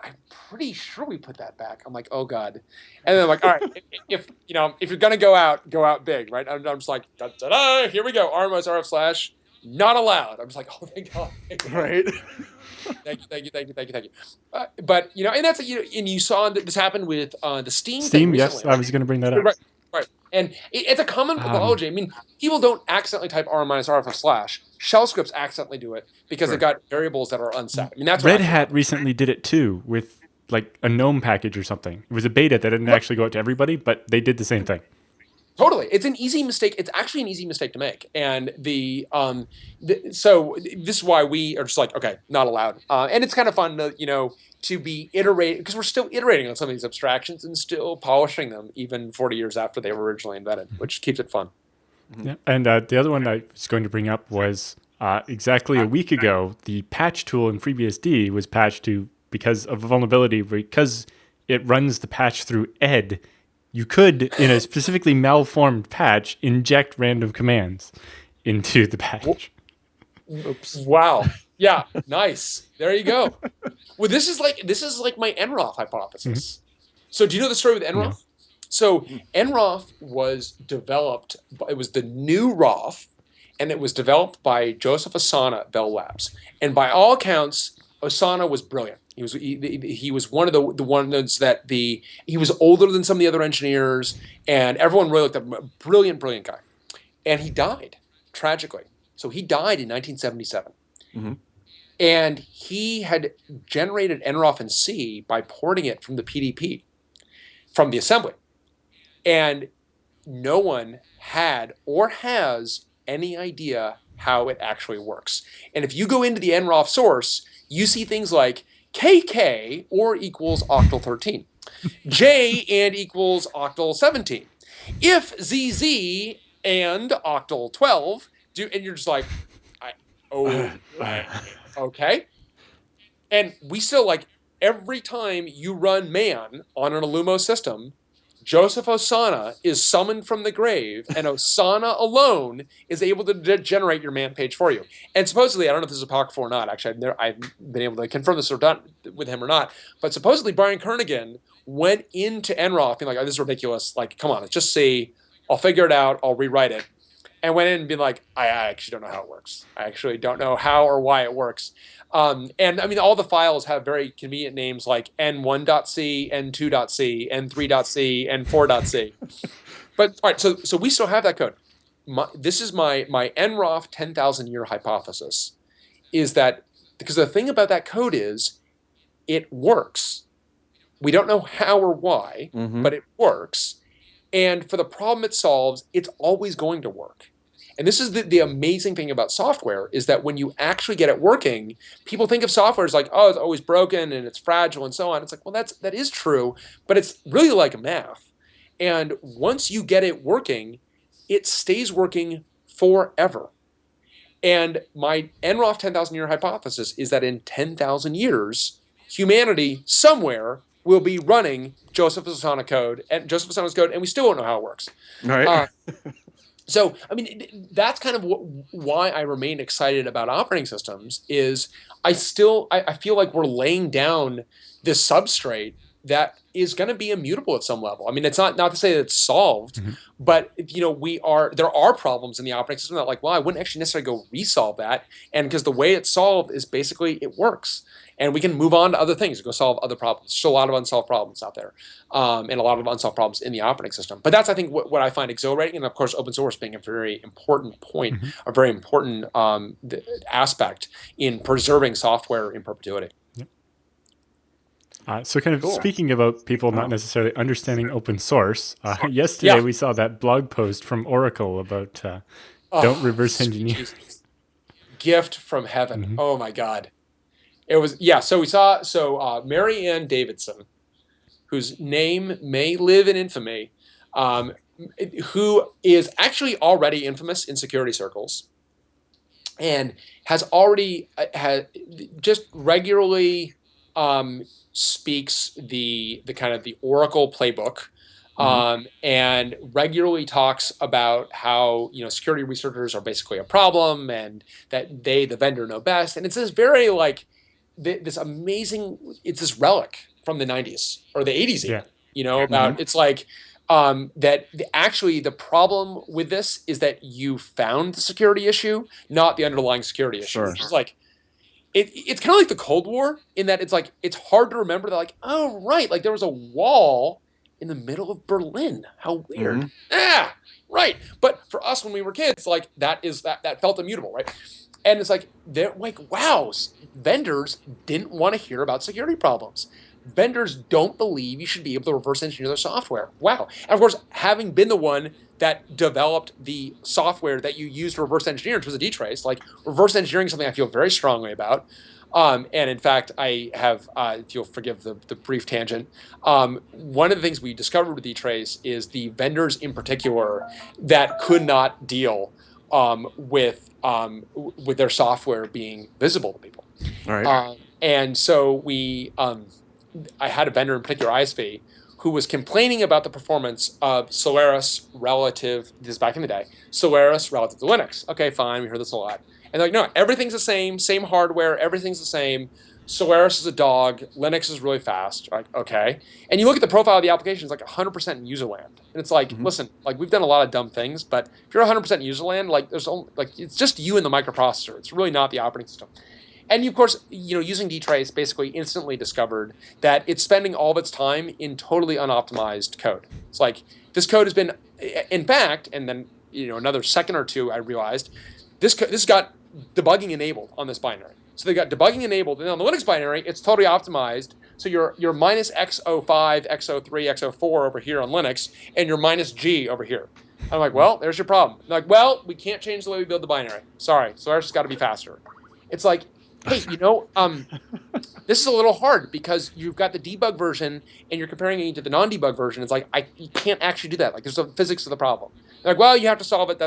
pretty sure we put that back. I'm like, oh god. And then I'm like, all right, if you're gonna go out big, right? I'm just like, da-da-da, here we go. rm minus rf slash not allowed. I'm just like, oh thank god. Right. Thank you. But and that's and you saw that this happened with the Steam. Steam, yes, I was going to bring that up. Right. And it's a common pathology. I mean, people don't accidentally type rm minus rf of slash. Shell scripts accidentally do it because they've got variables that are unset. I mean, that's Red Hat recently did it too with like a GNOME package or something. It was a beta that didn't actually go out to everybody, but they did the same thing. Totally. It's an easy mistake. It's actually an easy mistake to make. And so this is why we are just like, okay, not allowed. And it's kind of fun to be iterating, because we're still iterating on some of these abstractions and still polishing them even 40 years after they were originally invented, which keeps it fun. Yeah. And the other one I was going to bring up was exactly a week ago, the patch tool in FreeBSD was patched to, because of a vulnerability, because it runs the patch through ed. You could, in a specifically malformed patch, inject random commands into the patch. Oops. Wow. Yeah. Nice. There you go. Well, this is like my nroff hypothesis. Mm-hmm. So do you know the story with nroff? No. So nroff was developed. It was the new ROF, and it was developed by Joseph Asana at Bell Labs. And by all accounts, Asana was brilliant. He was one of the ones that he was older than some of the other engineers, and everyone really looked at him. Brilliant guy. And he died tragically. So he died in 1977. Mm-hmm. And he had generated nroff in C by porting it from the PDP, from the assembly. And no one had or has any idea how it actually works. And if you go into the nroff source, you see things like KK or equals octal 13, J and equals octal 17, if ZZ and octal 12, and you're just like, okay. And we still, like, every time you run man on an illumos system, Joseph Osana is summoned from the grave, and Osana alone is able to generate your man page for you. And supposedly, I don't know if this is apocryphal or not. Actually, I've been able to confirm this with him or not. But supposedly, Bryan Cantrill went into nroff being like, "Oh, this is ridiculous. Like, come on, let's just see. I'll figure it out. I'll rewrite it." And went in and been like, I actually don't know how it works. I actually don't know how or why it works. And I mean, all the files have very convenient names like n1.c, n2.c, n3.c, n4.c. But all right, so we still have that code. This is my nroff 10,000 year hypothesis, is that because the thing about that code is it works. We don't know how or why, but it works. And for the problem it solves, it's always going to work. And this is the amazing thing about software, is that when you actually get it working, people think of software as like, oh, it's always broken and it's fragile and so on. It's like, well, that is true, but it's really like math. And once you get it working, it stays working forever. And my nroff 10,000 year hypothesis is that in 10,000 years, humanity somewhere will be running Joseph Osana's code, and we still don't know how it works. All right. So, I mean, that's kind of why I remain excited about operating systems. Is I feel like we're laying down this substrate that is going to be immutable at some level. I mean, it's not to say that it's solved, but there are problems in the operating system that, like, well, I wouldn't actually necessarily go resolve that, and because the way it's solved is basically it works. And we can move on to other things, go solve other problems. There's still a lot of unsolved problems out there, and a lot of unsolved problems in the operating system. But that's, I think, what I find exhilarating, and of course, open source being a very important point, a very important aspect in preserving software in perpetuity. So kind of speaking about people not necessarily understanding open source, yesterday we saw that blog post from Oracle about don't reverse engineer. Jesus. Gift from heaven. Oh my God. It was, so we saw, Mary Ann Davidson, whose name may live in infamy, who is actually already infamous in security circles, and has already just regularly speaks the kind of the Oracle playbook, and regularly talks about how security researchers are basically a problem, and that the vendor, know best. And it's this very like this amazing, it's this relic from the 90s or the 80s even, about it's like that actually the problem with this is that you found the security issue, not the underlying security issue. Sure. It's like it's kind of like the Cold War in that it's like it's hard to remember that, like, oh right, like there was a wall in the middle of Berlin. How weird. Right. But for us when we were kids, like that felt immutable, right? And it's like, they're like, wow, vendors didn't want to hear about security problems. Vendors don't believe you should be able to reverse engineer their software. Wow. And of course, having been the one that developed the software that you use to reverse engineer, which was a DTrace, like reverse engineering is something I feel very strongly about. And in fact, I have, if you'll forgive the brief tangent, one of the things we discovered with DTrace is the vendors in particular that could not deal with their software being visible to people. All right. And so I had a vendor in particular, ISV, who was complaining about the performance of Solaris relative, this is back in the day, Solaris relative to Linux. Okay, fine, we heard this a lot. And they're like, no, everything's the same hardware, everything's the same. Solaris is a dog, Linux is really fast. Like, okay. And you look at the profile of the application, it's like 100% in user land. And it's like, listen, like we've done a lot of dumb things, but if you're 100% user land, like there's only, like it's just you and the microprocessor. It's really not the operating system. And you, of course, using DTrace basically instantly discovered that it's spending all of its time in totally unoptimized code. It's like this code has been, in fact, and then another second or two, I realized this got debugging enabled on this binary. So they got debugging enabled, and on the Linux binary, it's totally optimized. So you're minus x05, x03, x04 over here on Linux, and you're minus G over here. I'm like, well, there's your problem. They're like, well, we can't change the way we build the binary. Sorry, Solaris has got to be faster. It's like, hey, this is a little hard because you've got the debug version and you're comparing it to the non-debug version. It's like, you can't actually do that. Like, there's the physics of the problem. They're like, well, you have to solve it,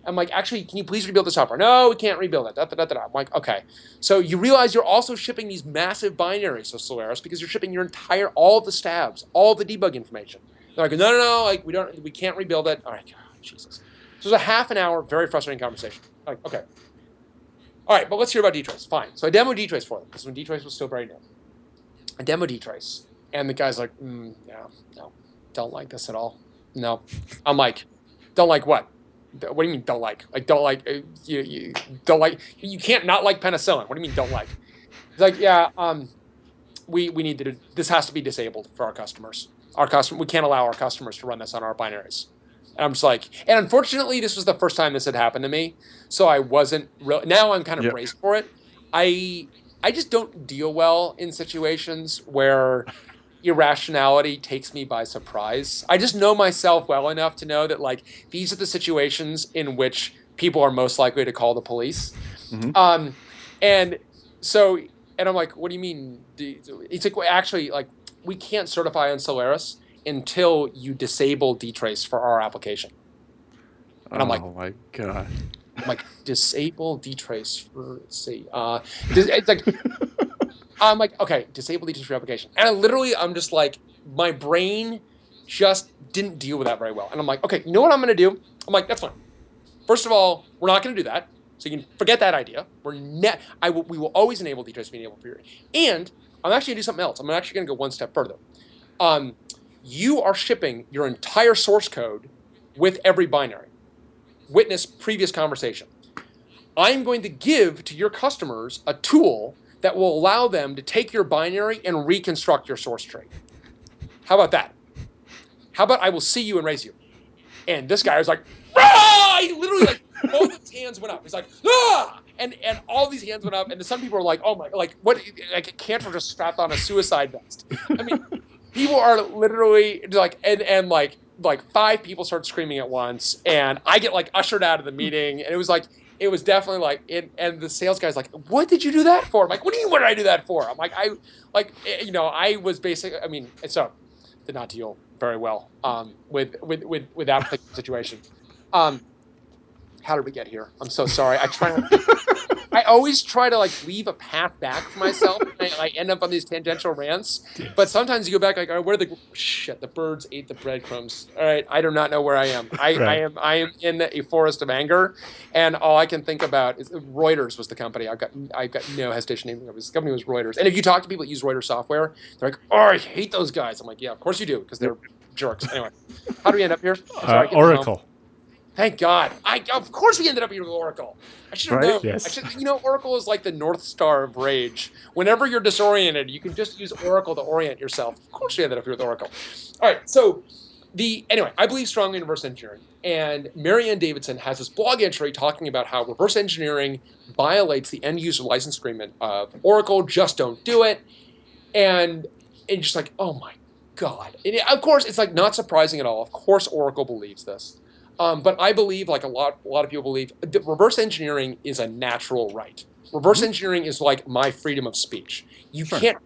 I'm like, actually, can you please rebuild the software? No, we can't rebuild it. I'm like, okay. So you realize you're also shipping these massive binaries to Solaris because you're shipping all of the stabs, all of the debug information. They're like, no, like we can't rebuild it. All right, God, Jesus. So it was a half an hour, very frustrating conversation. Like, okay. All right, but let's hear about DTrace. Fine. So I demoed DTrace for them. This is when DTrace was still very new. I demoed DTrace, and the guy's like, no, don't like this at all. No. I'm like, don't like what? What do you mean don't like? Like don't like you don't like you can't not like penicillin. What do you mean don't like? It's like yeah, we need to this has to be disabled for our customers. We can't allow our customers to run this on our binaries. And I'm just like, and unfortunately, this was the first time this had happened to me, so I wasn't real. Now I'm kind of braced for it. I just don't deal well in situations where irrationality takes me by surprise. I just know myself well enough to know that like these are the situations in which people are most likely to call the police. Mm-hmm. And I'm like, what do you mean? It's like, well, actually, like we can't certify on Solaris until you disable DTrace for our application. And I'm like, oh my God. I'm like, disable DTrace for it's like I'm like, okay, disable DTrace for your application. And I'm just like, my brain just didn't deal with that very well. And I'm like, okay, you know what I'm going to do? I'm like, that's fine. First of all, we're not going to do that. So you can forget that idea. We will always enable DTrace being able for you. And I'm actually going to do something else. I'm actually going to go one step further. You are shipping your entire source code with every binary. Witness previous conversation. I'm going to give to your customers a tool that will allow them to take your binary and reconstruct your source tree. How about that? How about I will see you and raise you? And this guy was like, ah! He literally like both his hands went up. He's like, ah! And all these hands went up, and some people are like, oh my, like what? Like Cantrill just strapped on a suicide vest. I mean, people are literally like, and like 5 people start screaming at once, and I get like ushered out of the meeting, and it was definitely like, and the sales guy's like, what did you do that for? I'm like, what do you mean, what did I do that for? I'm like, I was basically, I mean, so did not deal very well with that particular situation. How did we get here? I'm so sorry. I always try to like leave a path back for myself. And I end up on these tangential rants, but sometimes you go back like, oh, where the birds ate the breadcrumbs. All right, I do not know where I am. I am in a forest of anger, and all I can think about is Reuters was the company. I've got no hesitation naming it. This company was Reuters. And if you talk to people that use Reuters software, they're like, oh, I hate those guys. I'm like, yeah, of course you do, because they're jerks. Anyway, how do we end up here? Oracle. Thank God. Of course we ended up here with Oracle. I should have known. Yes. Oracle is like the North Star of rage. Whenever you're disoriented, you can just use Oracle to orient yourself. Of course we ended up here with Oracle. All right, so anyway, I believe strongly in reverse engineering. And Marianne Davidson has this blog entry talking about how reverse engineering violates the end user license agreement of Oracle. Just don't do it. And just like, oh my God. And of course, it's like not surprising at all. Of course, Oracle believes this. But I believe, like a lot of people believe, that reverse engineering is a natural right. Reverse engineering is like my freedom of speech. You can't,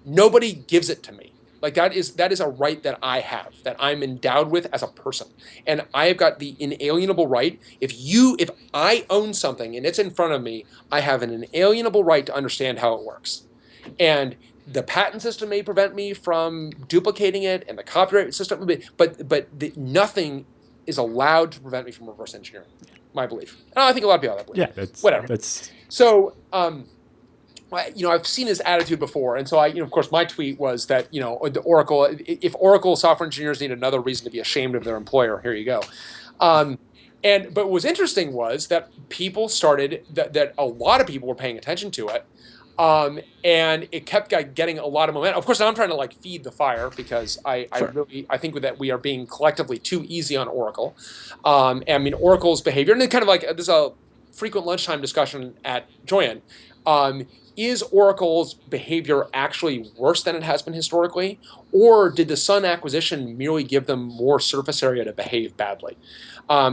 nobody gives it to me. Like that is a right that I have, that I'm endowed with as a person, and I have got the inalienable right. If I own something and it's in front of me, I have an inalienable right to understand how it works, and the patent system may prevent me from duplicating it, and the copyright system, but nothing is allowed to prevent me from reverse engineering. My belief. And I think a lot of people have that belief. Yeah, that's whatever. So, I've seen this attitude before, and so of course, my tweet was that the Oracle, if Oracle software engineers need another reason to be ashamed of their employer, here you go. But what was interesting was that people started that a lot of people were paying attention to it. And it kept getting a lot of momentum. Of course, now I'm trying to feed the fire because I think that we are being collectively too easy on Oracle. I mean, Oracle's behavior, and then kind of there's a frequent lunchtime discussion at Joyent Is Oracle's behavior actually worse than it has been historically? Or did the Sun acquisition merely give them more surface area to behave badly?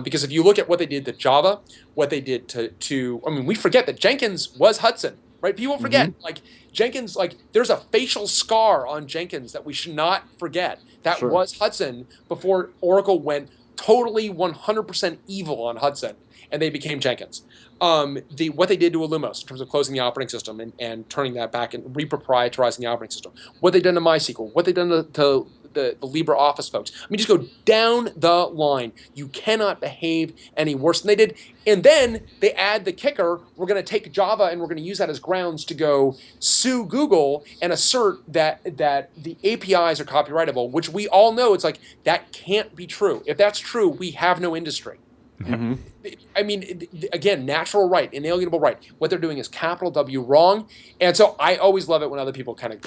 Because if you look at what they did to Java, what they did to I mean, we forget that Jenkins was Hudson, right? People forget, like Jenkins, like there's a facial scar on Jenkins that we should not forget. That was Hudson before Oracle went totally 100% evil on Hudson and they became Jenkins. What they did to Illumos in terms of closing the operating system and turning that back and reproprietarizing the operating system, what they've done to MySQL, what they've done to the LibreOffice folks. I mean, just go down the line. You cannot behave any worse than they did. And then they add the kicker, we're going to take Java and we're going to use that as grounds to go sue Google and assert that the APIs are copyrightable, which we all know it's like, that can't be true. If that's true, we have no industry. I mean, again, natural right, inalienable right. What they're doing is capital W wrong. And so I always love it when other people kind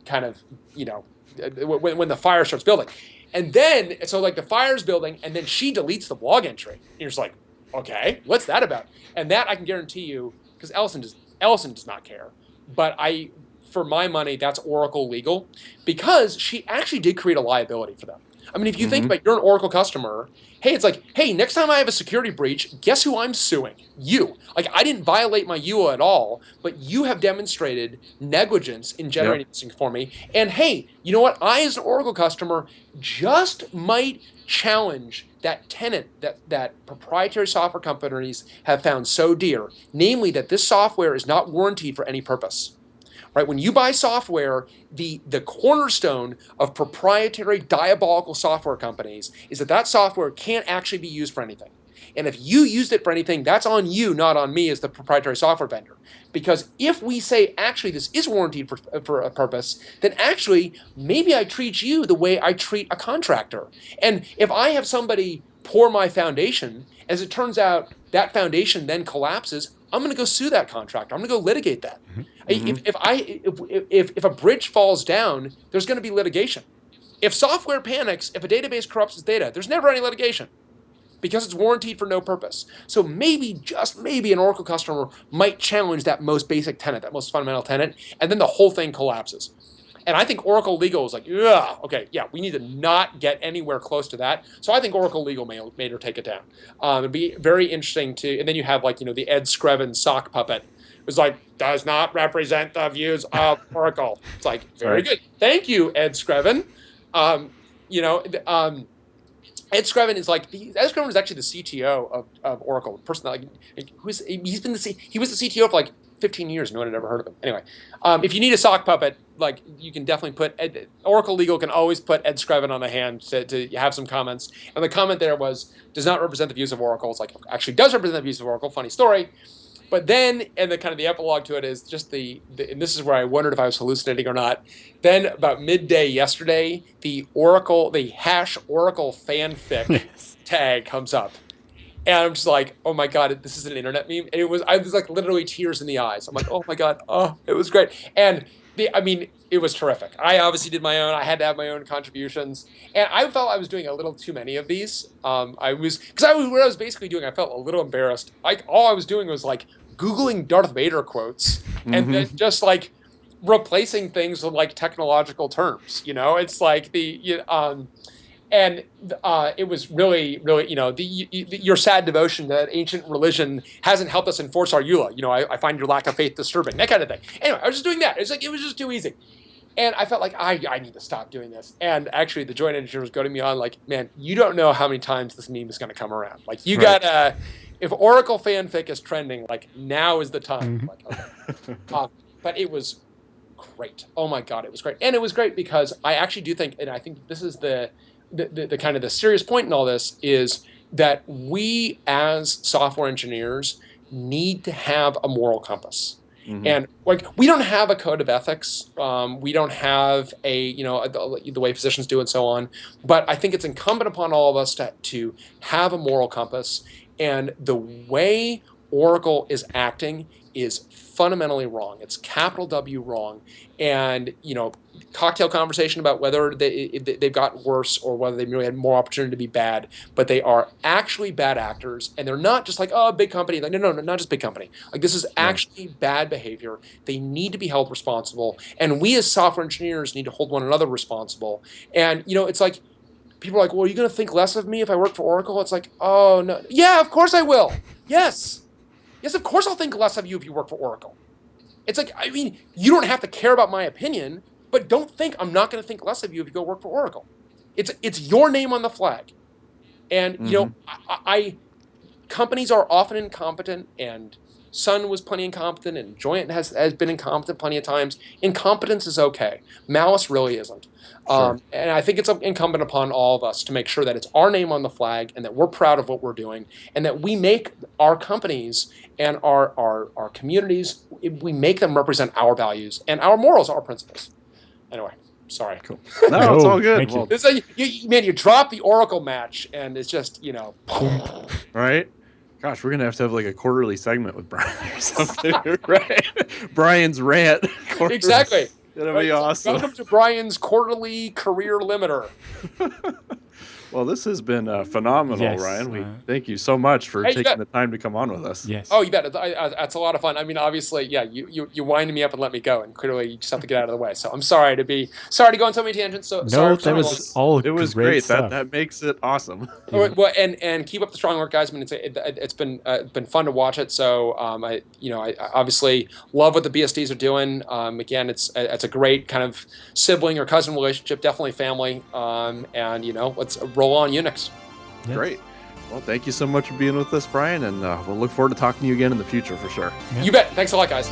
of, you know, when the fire starts building. And then, so like the fire's building, and then she deletes the blog entry. And you're just like, okay, what's that about? And that I can guarantee you, because Ellison does not care. But for my money, that's Oracle legal, because she actually did create a liability for them. I mean, if you think about it, you're an Oracle customer, hey, it's like, hey, next time I have a security breach, guess who I'm suing? You. Like, I didn't violate my EULA at all, but you have demonstrated negligence in generating this for me. And hey, you know what? I, as an Oracle customer, just might challenge that tenet that proprietary software companies have found so dear, namely that this software is not warranted for any purpose. Right? When you buy software, the cornerstone of proprietary diabolical software companies is that software can't actually be used for anything. And if you used it for anything, that's on you, not on me as the proprietary software vendor. Because if we say, actually, this is warranted for a purpose, then actually, maybe I treat you the way I treat a contractor. And if I have somebody pour my foundation, as it turns out, that foundation then collapses, I'm going to go sue that contractor. I'm going to go litigate that. If a bridge falls down, there's going to be litigation. If software panics, if a database corrupts its data, there's never any litigation because it's warranted for no purpose. So maybe, just maybe, an Oracle customer might challenge that most basic tenet, that most fundamental tenet, and then the whole thing collapses. And I think Oracle Legal is like, yeah, okay, yeah, we need to not get anywhere close to that. So I think Oracle Legal made her take it down. It'd be very interesting to, and then you have like, you know, the Ed Screven sock puppet. It was like, does not represent the views of Oracle. It's like, very good. Thank you, Ed Screven. You know, Ed Screven is like, Ed Screven is actually the CTO of Oracle. The person that, like, he was the CTO for like 15 years. No one had ever heard of him. Anyway, if you need a sock puppet, like, you can definitely put Oracle Legal can always put Ed Screven on the hand to have some comments. And the comment there was, does not represent the views of Oracle. It's like, actually does represent the views of Oracle. Funny story. But then, and the kind of the epilogue to it is just and this is where I wondered if I was hallucinating or not. Then about midday yesterday, the hash Oracle fanfic tag comes up. And I'm just like, oh my God, this is an internet meme. And I was like literally tears in the eyes. I'm like, oh my God, oh, it was great. And it was terrific. I obviously did my own. I had to have my own contributions. And I felt I was doing a little too many of these. What I was basically doing, I felt a little embarrassed. All I was doing was like Googling Darth Vader quotes and then just like replacing things with like technological terms. You know, it's like and it was really, really, you know, your sad devotion to that ancient religion hasn't helped us enforce our EULA. You know, I find your lack of faith disturbing, that kind of thing. Anyway, I was just doing that. It's like, it was just too easy. And I felt like I need to stop doing this. And actually, the Joyent engineer was goading me on, like, man, you don't know how many times this meme is going to come around. Like, you gotta, if Oracle fanfic is trending, like, now is the time. Like, okay. But it was great. Oh my God, it was great. And it was great because I actually do think, and I think this is the kind of the serious point in all this, is that we as software engineers need to have a moral compass. And like, we don't have a code of ethics. We don't have the way physicians do and so on. But I think it's incumbent upon all of us to have a moral compass. And the way Oracle is acting is fundamentally wrong. It's capital W wrong. And, you know, cocktail conversation about whether they've gotten worse or whether they merely had more opportunity to be bad, but they are actually bad actors, and they're not just like, oh, big company. Like, no, not just big company. Like, this is actually bad behavior. They need to be held responsible, and we as software engineers need to hold one another responsible. And it's like, people are like, well, are you going to think less of me if I work for Oracle? It's like, oh, no. Yeah, of course I will. Yes, of course I'll think less of you if you work for Oracle. It's like, I mean, you don't have to care about my opinion, but don't think I'm not going to think less of you if you go work for Oracle. It's your name on the flag. And, companies are often incompetent, and Sun was plenty incompetent, and Joyent has been incompetent plenty of times. Incompetence is okay. Malice really isn't. Sure. And I think it's incumbent upon all of us to make sure that it's our name on the flag and that we're proud of what we're doing, and that we make our companies and our communities, we make them represent our values and our morals, our principles. Anyway, sorry. Cool. No, it's all good. Thank you. Well, It's like, you drop the Oracle match, and it's just, right? Gosh, we're gonna have like a quarterly segment with Bryan or something, right? Bryan's rant. Quarterly. Exactly. It'll be awesome. Welcome to Bryan's quarterly career limiter. Well, this has been phenomenal, Yes, Ryan. We thank you so much for taking the time to come on with us. Yes. Oh, you bet. That's a lot of fun. I mean, obviously, yeah, you winded me up and let me go, and clearly you just have to get out of the way. So I'm sorry to go on so many tangents. So No, sorry that was all It was great great. stuff. That makes it awesome. Well, and keep up the strong work, guys. I mean, it's been fun to watch it. So I obviously love what the BSDs are doing. Again, it's a great kind of sibling or cousin relationship, definitely family. And let's roll on Unix. Yeah. Great. Well, thank you so much for being with us, Bryan, and we'll look forward to talking to you again in the future for sure. Yeah. You bet. Thanks a lot, guys.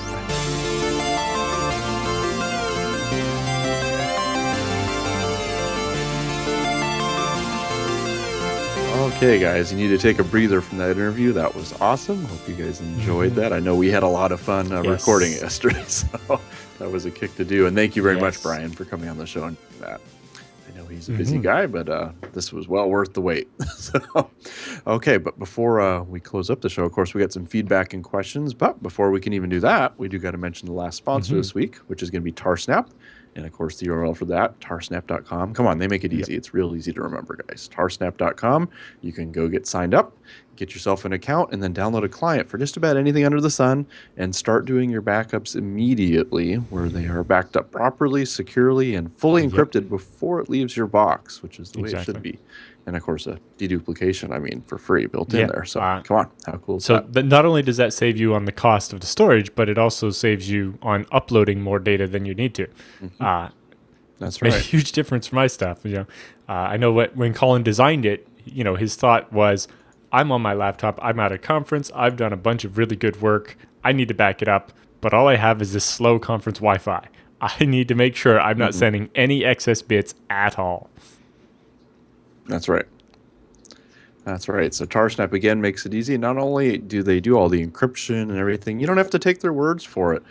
Okay, guys, you need to take a breather from that interview. That was awesome. Hope you guys enjoyed that. I know we had a lot of fun recording it yesterday, so that was a kick to do. And thank you very much, Bryan, for coming on the show and doing that. I know he's a busy guy, but this was well worth the wait. So, okay, but before we close up the show, of course, we got some feedback and questions. But before we can even do that, we do got to mention the last sponsor this week, which is going to be TarSnap. And, of course, the URL for that, tarsnap.com. Come on, they make it easy. Yep. It's real easy to remember, guys. tarsnap.com. You can go get signed up, get yourself an account, and then download a client for just about anything under the sun and start doing your backups immediately where they are backed up properly, securely, and fully encrypted before it leaves your box, which is the way it should be. And, of course, a deduplication, for free built in there. So, come on. How cool is that? So not only does that save you on the cost of the storage, but it also saves you on uploading more data than you need to. That's made right. a huge difference for my stuff. I know when Colin designed it, his thought was, I'm on my laptop, I'm at a conference, I've done a bunch of really good work, I need to back it up, but all I have is this slow conference Wi-Fi. I need to make sure I'm not sending any excess bits at all. That's right. That's right. So TarSnap, again, makes it easy. Not only do they do all the encryption and everything, you don't have to take their words for it.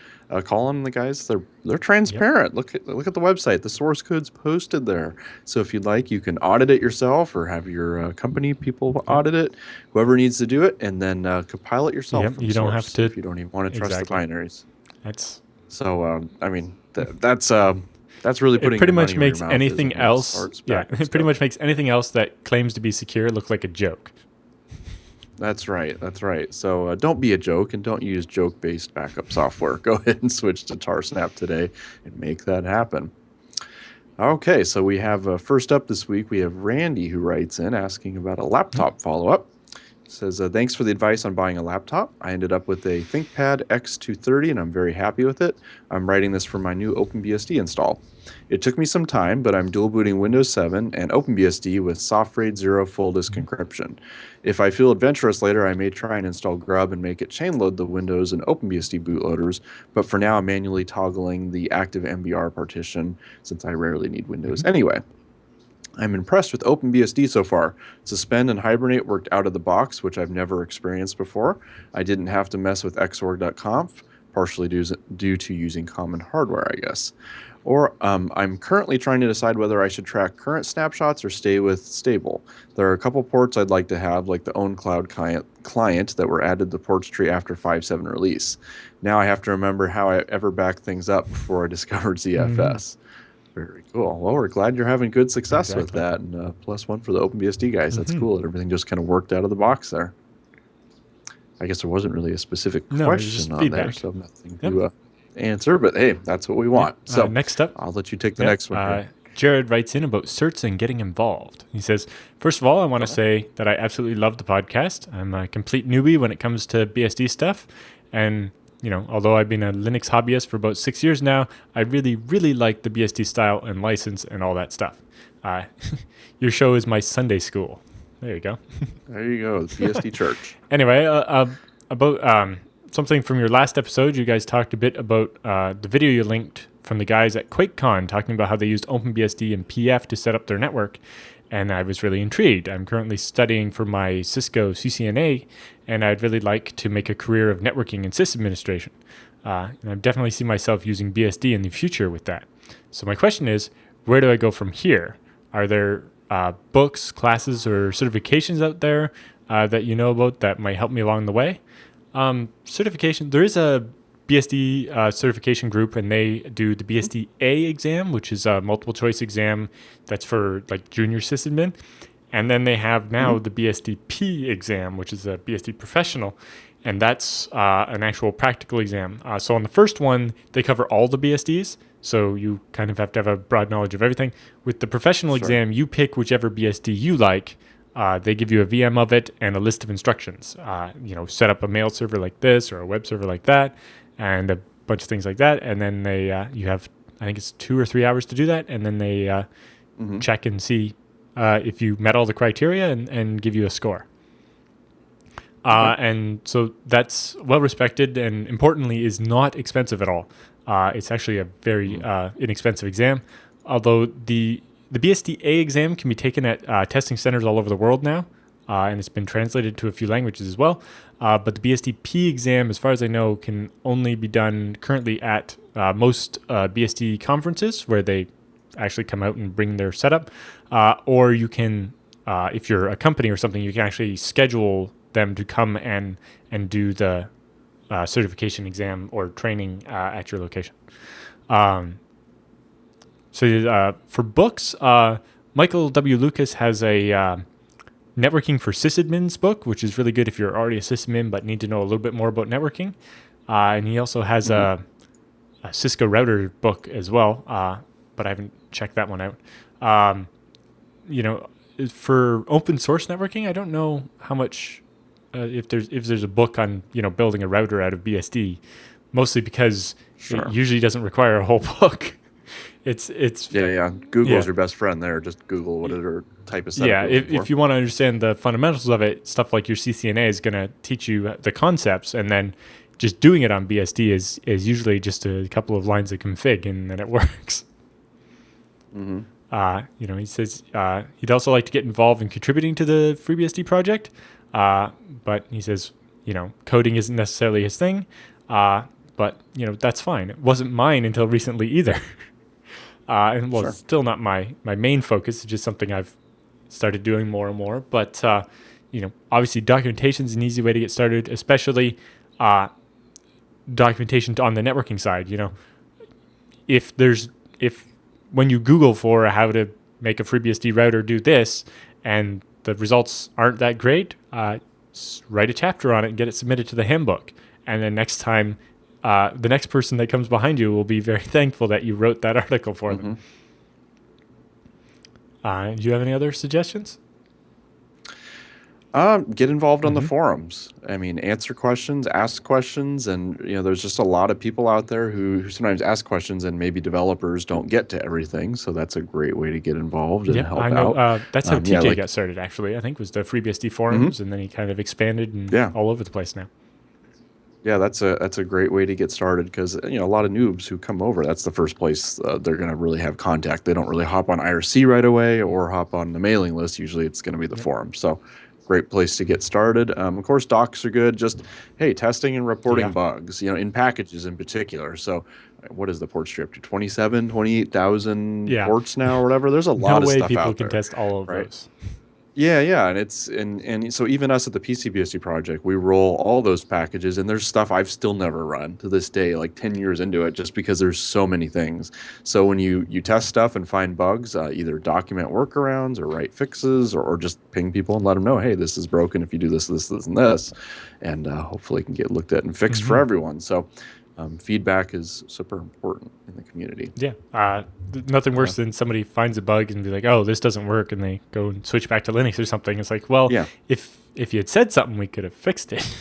Colin and the guys, they're transparent. Look at the website. The source code's posted there. So if you'd like, you can audit it yourself or have your company people audit it, whoever needs to do it, and then compile it yourself. From you don't source have to. If you don't even want to trust the binaries. That's That's really putting it pretty your much money makes where your mouth is anything when it else. starts Yeah, backups it pretty go. much makes anything else that claims to be secure look like a joke. That's right. That's right. So don't be a joke and don't use joke-based backup software. Go ahead and switch to TarSnap today and make that happen. Okay, so we have first up this week, we have Randy who writes in asking about a laptop follow-up. Says, thanks for the advice on buying a laptop. I ended up with a ThinkPad X230 and I'm very happy with it. I'm writing this for my new OpenBSD install. It took me some time, but I'm dual booting Windows 7 and OpenBSD with soft RAID 0 full disk encryption. If I feel adventurous later, I may try and install Grub and make it chain load the Windows and OpenBSD bootloaders, but for now I'm manually toggling the active MBR partition since I rarely need Windows anyway. I'm impressed with OpenBSD so far. Suspend and Hibernate worked out of the box, which I've never experienced before. I didn't have to mess with xorg.conf, partially due to using common hardware, I guess. Or I'm currently trying to decide whether I should track current snapshots or stay with stable. There are a couple ports I'd like to have, like the OwnCloud client that were added to the ports tree after 5.7 release. Now I have to remember how I ever backed things up before I discovered ZFS. Very cool. Well, we're glad you're having good success with Exactly. that, and +1 for the OpenBSD guys. That's cool. That everything just kind of worked out of the box there. I guess there wasn't really a specific No, it was just question on there, feedback. so nothing Yep. to answer. But hey, that's what we want. So Next up, I'll let you take the next one here. Jared writes in about certs and getting involved. He says, first of all, I want to say that I absolutely love the podcast. I'm a complete newbie when it comes to BSD stuff. And, although I've been a Linux hobbyist for about 6 years now, I really, really like the BSD style and license and all that stuff. Your show is my Sunday school. There you go. There you go, the BSD Church. Anyway, about something from your last episode, you guys talked a bit about the video you linked from the guys at QuakeCon talking about how they used OpenBSD and PF to set up their network, and I was really intrigued. I'm currently studying for my Cisco CCNA, and I'd really like to make a career of networking and sys administration. And I definitely see myself using BSD in the future with that. So my question is, where do I go from here? Are there books, classes, or certifications out there that you know about that might help me along the way? Certification, there is a BSD certification group, and they do the BSDA exam, which is a multiple choice exam that's for like junior sysadmin. And then they have now the BSDP exam, which is a BSD professional, and that's an actual practical exam. So on the first one, they cover all the BSDs, so you kind of have to have a broad knowledge of everything. With the professional exam, you pick whichever BSD you like. They give you a VM of it and a list of instructions. Set up a mail server like this or a web server like that, and a bunch of things like that. And then they you have, I think it's 2 or 3 hours to do that, and then they check and see if you met all the criteria and give you a score. And so that's well respected, and importantly is not expensive at all. It's actually a very inexpensive exam, although the BSDA exam can be taken at testing centers all over the world now, and it's been translated to a few languages as well. But the BSDP exam, as far as I know, can only be done currently at most BSD conferences where they actually come out and bring their setup. Or you can, if you're a company or something, you can actually schedule them to come and do the certification exam or training at your location. So for books, Michael W. Lucas has a Networking for Sysadmins book, which is really good if you're already a sysadmin but need to know a little bit more about networking. And he also has a Cisco router book as well, but I haven't checked that one out. For open source networking, I don't know how much if there's a book on building a router out of BSD, mostly because it usually doesn't require a whole book. It's Google's your best friend there. Just Google what it or type a setup. If you want to understand the fundamentals of it, stuff like your CCNA is going to teach you the concepts, and then just doing it on BSD is usually just a couple of lines of config, and then it works. He says he'd also like to get involved in contributing to the FreeBSD project, but he says coding isn't necessarily his thing, but that's fine. It wasn't mine until recently either. It's still not my main focus. It's just something I've started doing more and more. But obviously, documentation is an easy way to get started, especially documentation on the networking side. If when you Google for how to make a FreeBSD router do this, and the results aren't that great, write a chapter on it and get it submitted to the handbook. And then next time, the next person that comes behind you will be very thankful that you wrote that article for them. Do you have any other suggestions? Get involved on the forums. I mean, answer questions, ask questions, and there's just a lot of people out there who sometimes ask questions, and maybe developers don't get to everything. So that's a great way to get involved and help out. That's how TJ got started. Actually, I think was the FreeBSD forums, and then he kind of expanded and all over the place now. Yeah, that's a great way to get started because a lot of noobs who come over, that's the first place they're going to really have contact. They don't really hop on IRC right away or hop on the mailing list. Usually, it's going to be the forum. So, great place to get started. Of course, docs are good. Just testing and reporting bugs. In packages in particular. So, what is the port strip to 28,000 ports now or whatever? There's a lot of stuff out there. No way people can test all of those. Yeah, and and so even us at the PCBSD project, we roll all those packages, and there's stuff I've still never run to this day, like 10 years into it, just because there's so many things. So when you test stuff and find bugs, either document workarounds or write fixes, or just ping people and let them know, hey, this is broken if you do this, and this, and hopefully it can get looked at and fixed for everyone. So feedback is super important in the community. Yeah. Nothing worse than somebody finds a bug and be like, oh, this doesn't work, and they go and switch back to Linux or something. It's like, well, Yeah. if you had said something, we could have fixed it.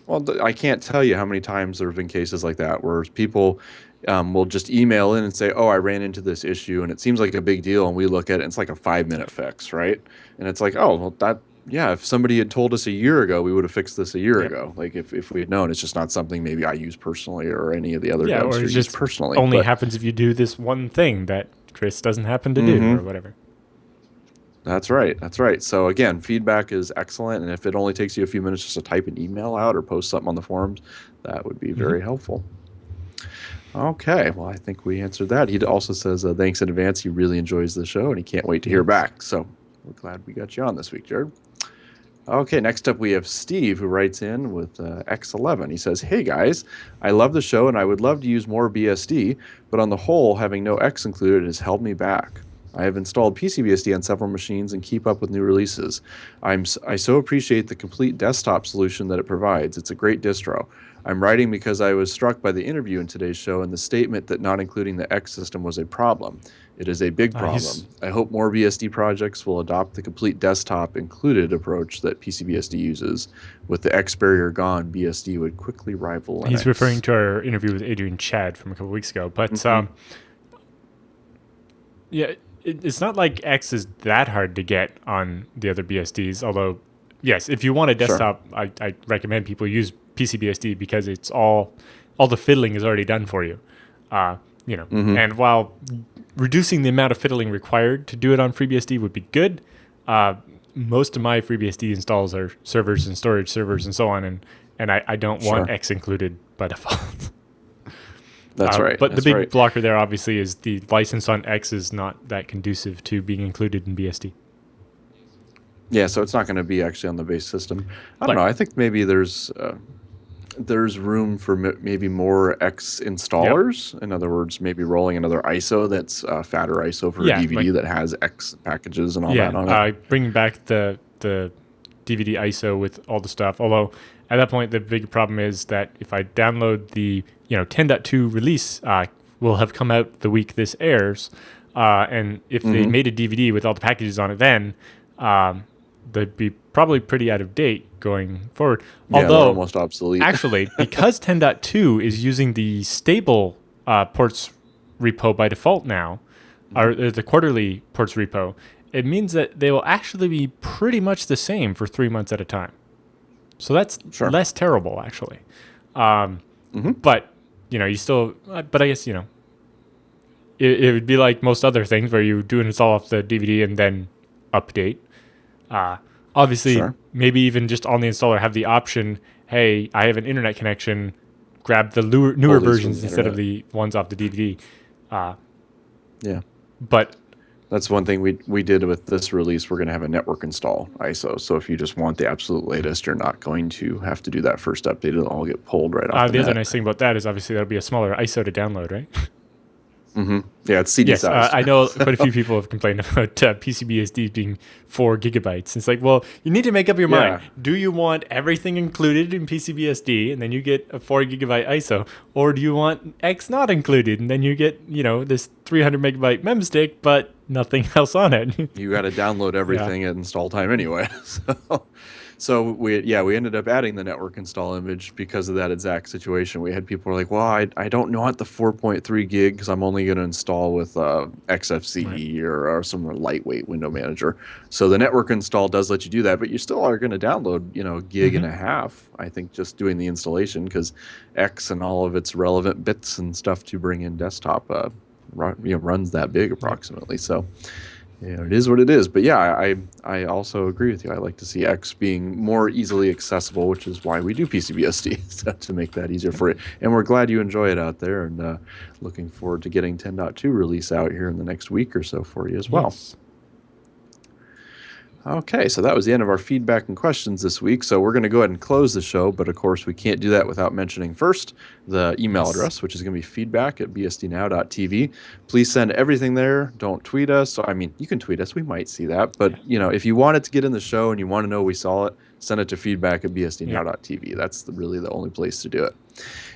Well, I can't tell you how many times there have been cases like that where people will just email in and say, "Oh, I ran into this issue," and it seems like a big deal, and we look at it, and it's like a 5-minute fix, right? And it's like, oh, well, yeah, if somebody had told us a year ago, we would have fixed this a year Yep. ago. Like if we had known, it's just not something maybe I use personally or any of the other Yeah, devs or who it use just personally. only But happens if you do this one thing that Chris doesn't happen to do, or whatever. That's right. That's right. So again, feedback is excellent, and if it only takes you a few minutes just to type an email out or post something on the forums, that would be very helpful. Okay, well, I think we answered that. He also says thanks in advance. He really enjoys the show, and he can't wait to hear back. So we're glad we got you on this week, Jared. Okay, next up we have Steve, who writes in with X11. He says, hey guys, I love the show and I would love to use more BSD, but on the whole, having no X included has held me back. I have installed PCBSD on several machines and keep up with new releases. I so appreciate the complete desktop solution that it provides. It's a great distro. I'm writing because I was struck by the interview in today's show and the statement that not including the X system was a problem. It is a big problem. I hope more BSD projects will adopt the complete desktop included approach that PCBSD uses. With the X barrier gone, BSD would quickly rival Linux. He's referring to our interview with Adrian Chad from a couple weeks ago. But yeah, it's not like X is that hard to get on the other BSDs. Although, yes, if you want a desktop, I recommend people use PCBSD because it's all the fiddling is already done for you. And while reducing the amount of fiddling required to do it on FreeBSD would be good, most of my FreeBSD installs are servers and storage servers and so on, and I don't want X included by default. That's right. But the big blocker there obviously is the license on X is not that conducive to being included in BSD. Yeah, so it's not going to be actually on the base system. I don't know. I think maybe there's room for maybe more X installers. Yep. In other words, maybe rolling another ISO that's fatter ISO for a DVD that has X packages and all that on it. Bringing back the DVD ISO with all the stuff. Although at that point, the big problem is that if I download the 10.2 release, will have come out the week this airs, and if they made a DVD with all the packages on it, then they'd be probably pretty out of date going forward. Although almost obsolete. Actually, because 10.2 is using the stable ports repo by default now, or the quarterly ports repo, it means that they will actually be pretty much the same for 3 months at a time. So that's less terrible, actually. But you still. But I guess it would be like most other things where you do install off the DVD and then update. Obviously, maybe even just on the installer have the option, hey, I have an internet connection, grab the newer versions instead of the ones off the DVD. But that's one thing we did with this release. We're going to have a network install ISO. So if you just want the absolute latest, you're not going to have to do that first update. It'll all get pulled right off the other nice thing about that is obviously that'll be a smaller ISO to download, right? Yeah, it's CD size. I know quite a few people have complained about PCBSD being 4 gigabytes. It's like, well, you need to make up your mind. Do you want everything included in PCBSD and then you get a 4 gigabyte ISO? Or do you want X not included and then you get, this 300 megabyte memstick, but nothing else on it? You got to download everything at install time anyway. So we ended up adding the network install image because of that exact situation. We had people who were like, well, I don't want the 4.3 gig because I'm only going to install with XFCE or some lightweight window manager. So the network install does let you do that, but you still are going to download, a gig and a half, I think, just doing the installation because X and all of its relevant bits and stuff to bring in desktop runs that big approximately. So it is what it is. But I also agree with you. I like to see X being more easily accessible, which is why we do PCBSD, to make that easier for you. And we're glad you enjoy it out there, and looking forward to getting 10.2 release out here in the next week or so for you as well. Yes. Okay, so that was the end of our feedback and questions this week. So we're going to go ahead and close the show, but of course we can't do that without mentioning first the email address, which is going to be feedback@bsdnow.tv. Please send everything there. Don't tweet us. So, I mean, you can tweet us. We might see that. But, if you want it to get in the show and you want to know we saw it, send it to feedback@bsdnow.tv. That's really the only place to do it.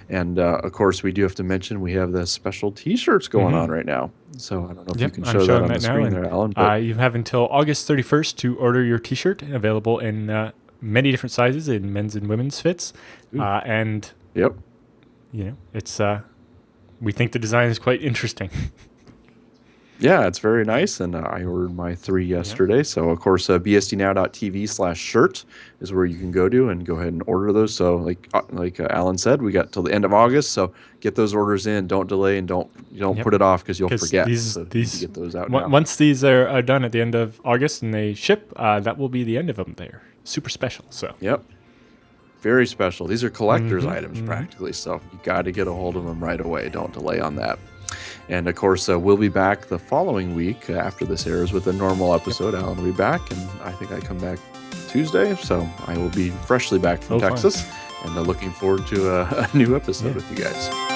And, of course, we do have to mention we have the special T-shirts going on right now. So I don't know if you can show that on the screen there, Alan. But you have until August 31st to order your T-shirt, available in many different sizes in men's and women's fits. And yep, it's we think the design is quite interesting. Yeah, it's very nice, and I ordered my 3 yesterday. So, of course, bsdnow.tv/shirt is where you can go to and go ahead and order those. So, like Alan said, we got till the end of August. So, get those orders in. Don't delay, and don't put it off because you'll forget. These get those out now. Once these are done at the end of August and they ship, that will be the end of them. They're super special. So. Yep. Very special. These are collector's items practically. So, you got to get a hold of them right away. Don't delay on that. And, of course, we'll be back the following week after this airs with a normal episode. Alan will be back, and I think I come back Tuesday. So I will be freshly back from Texas and looking forward to a new episode with you guys.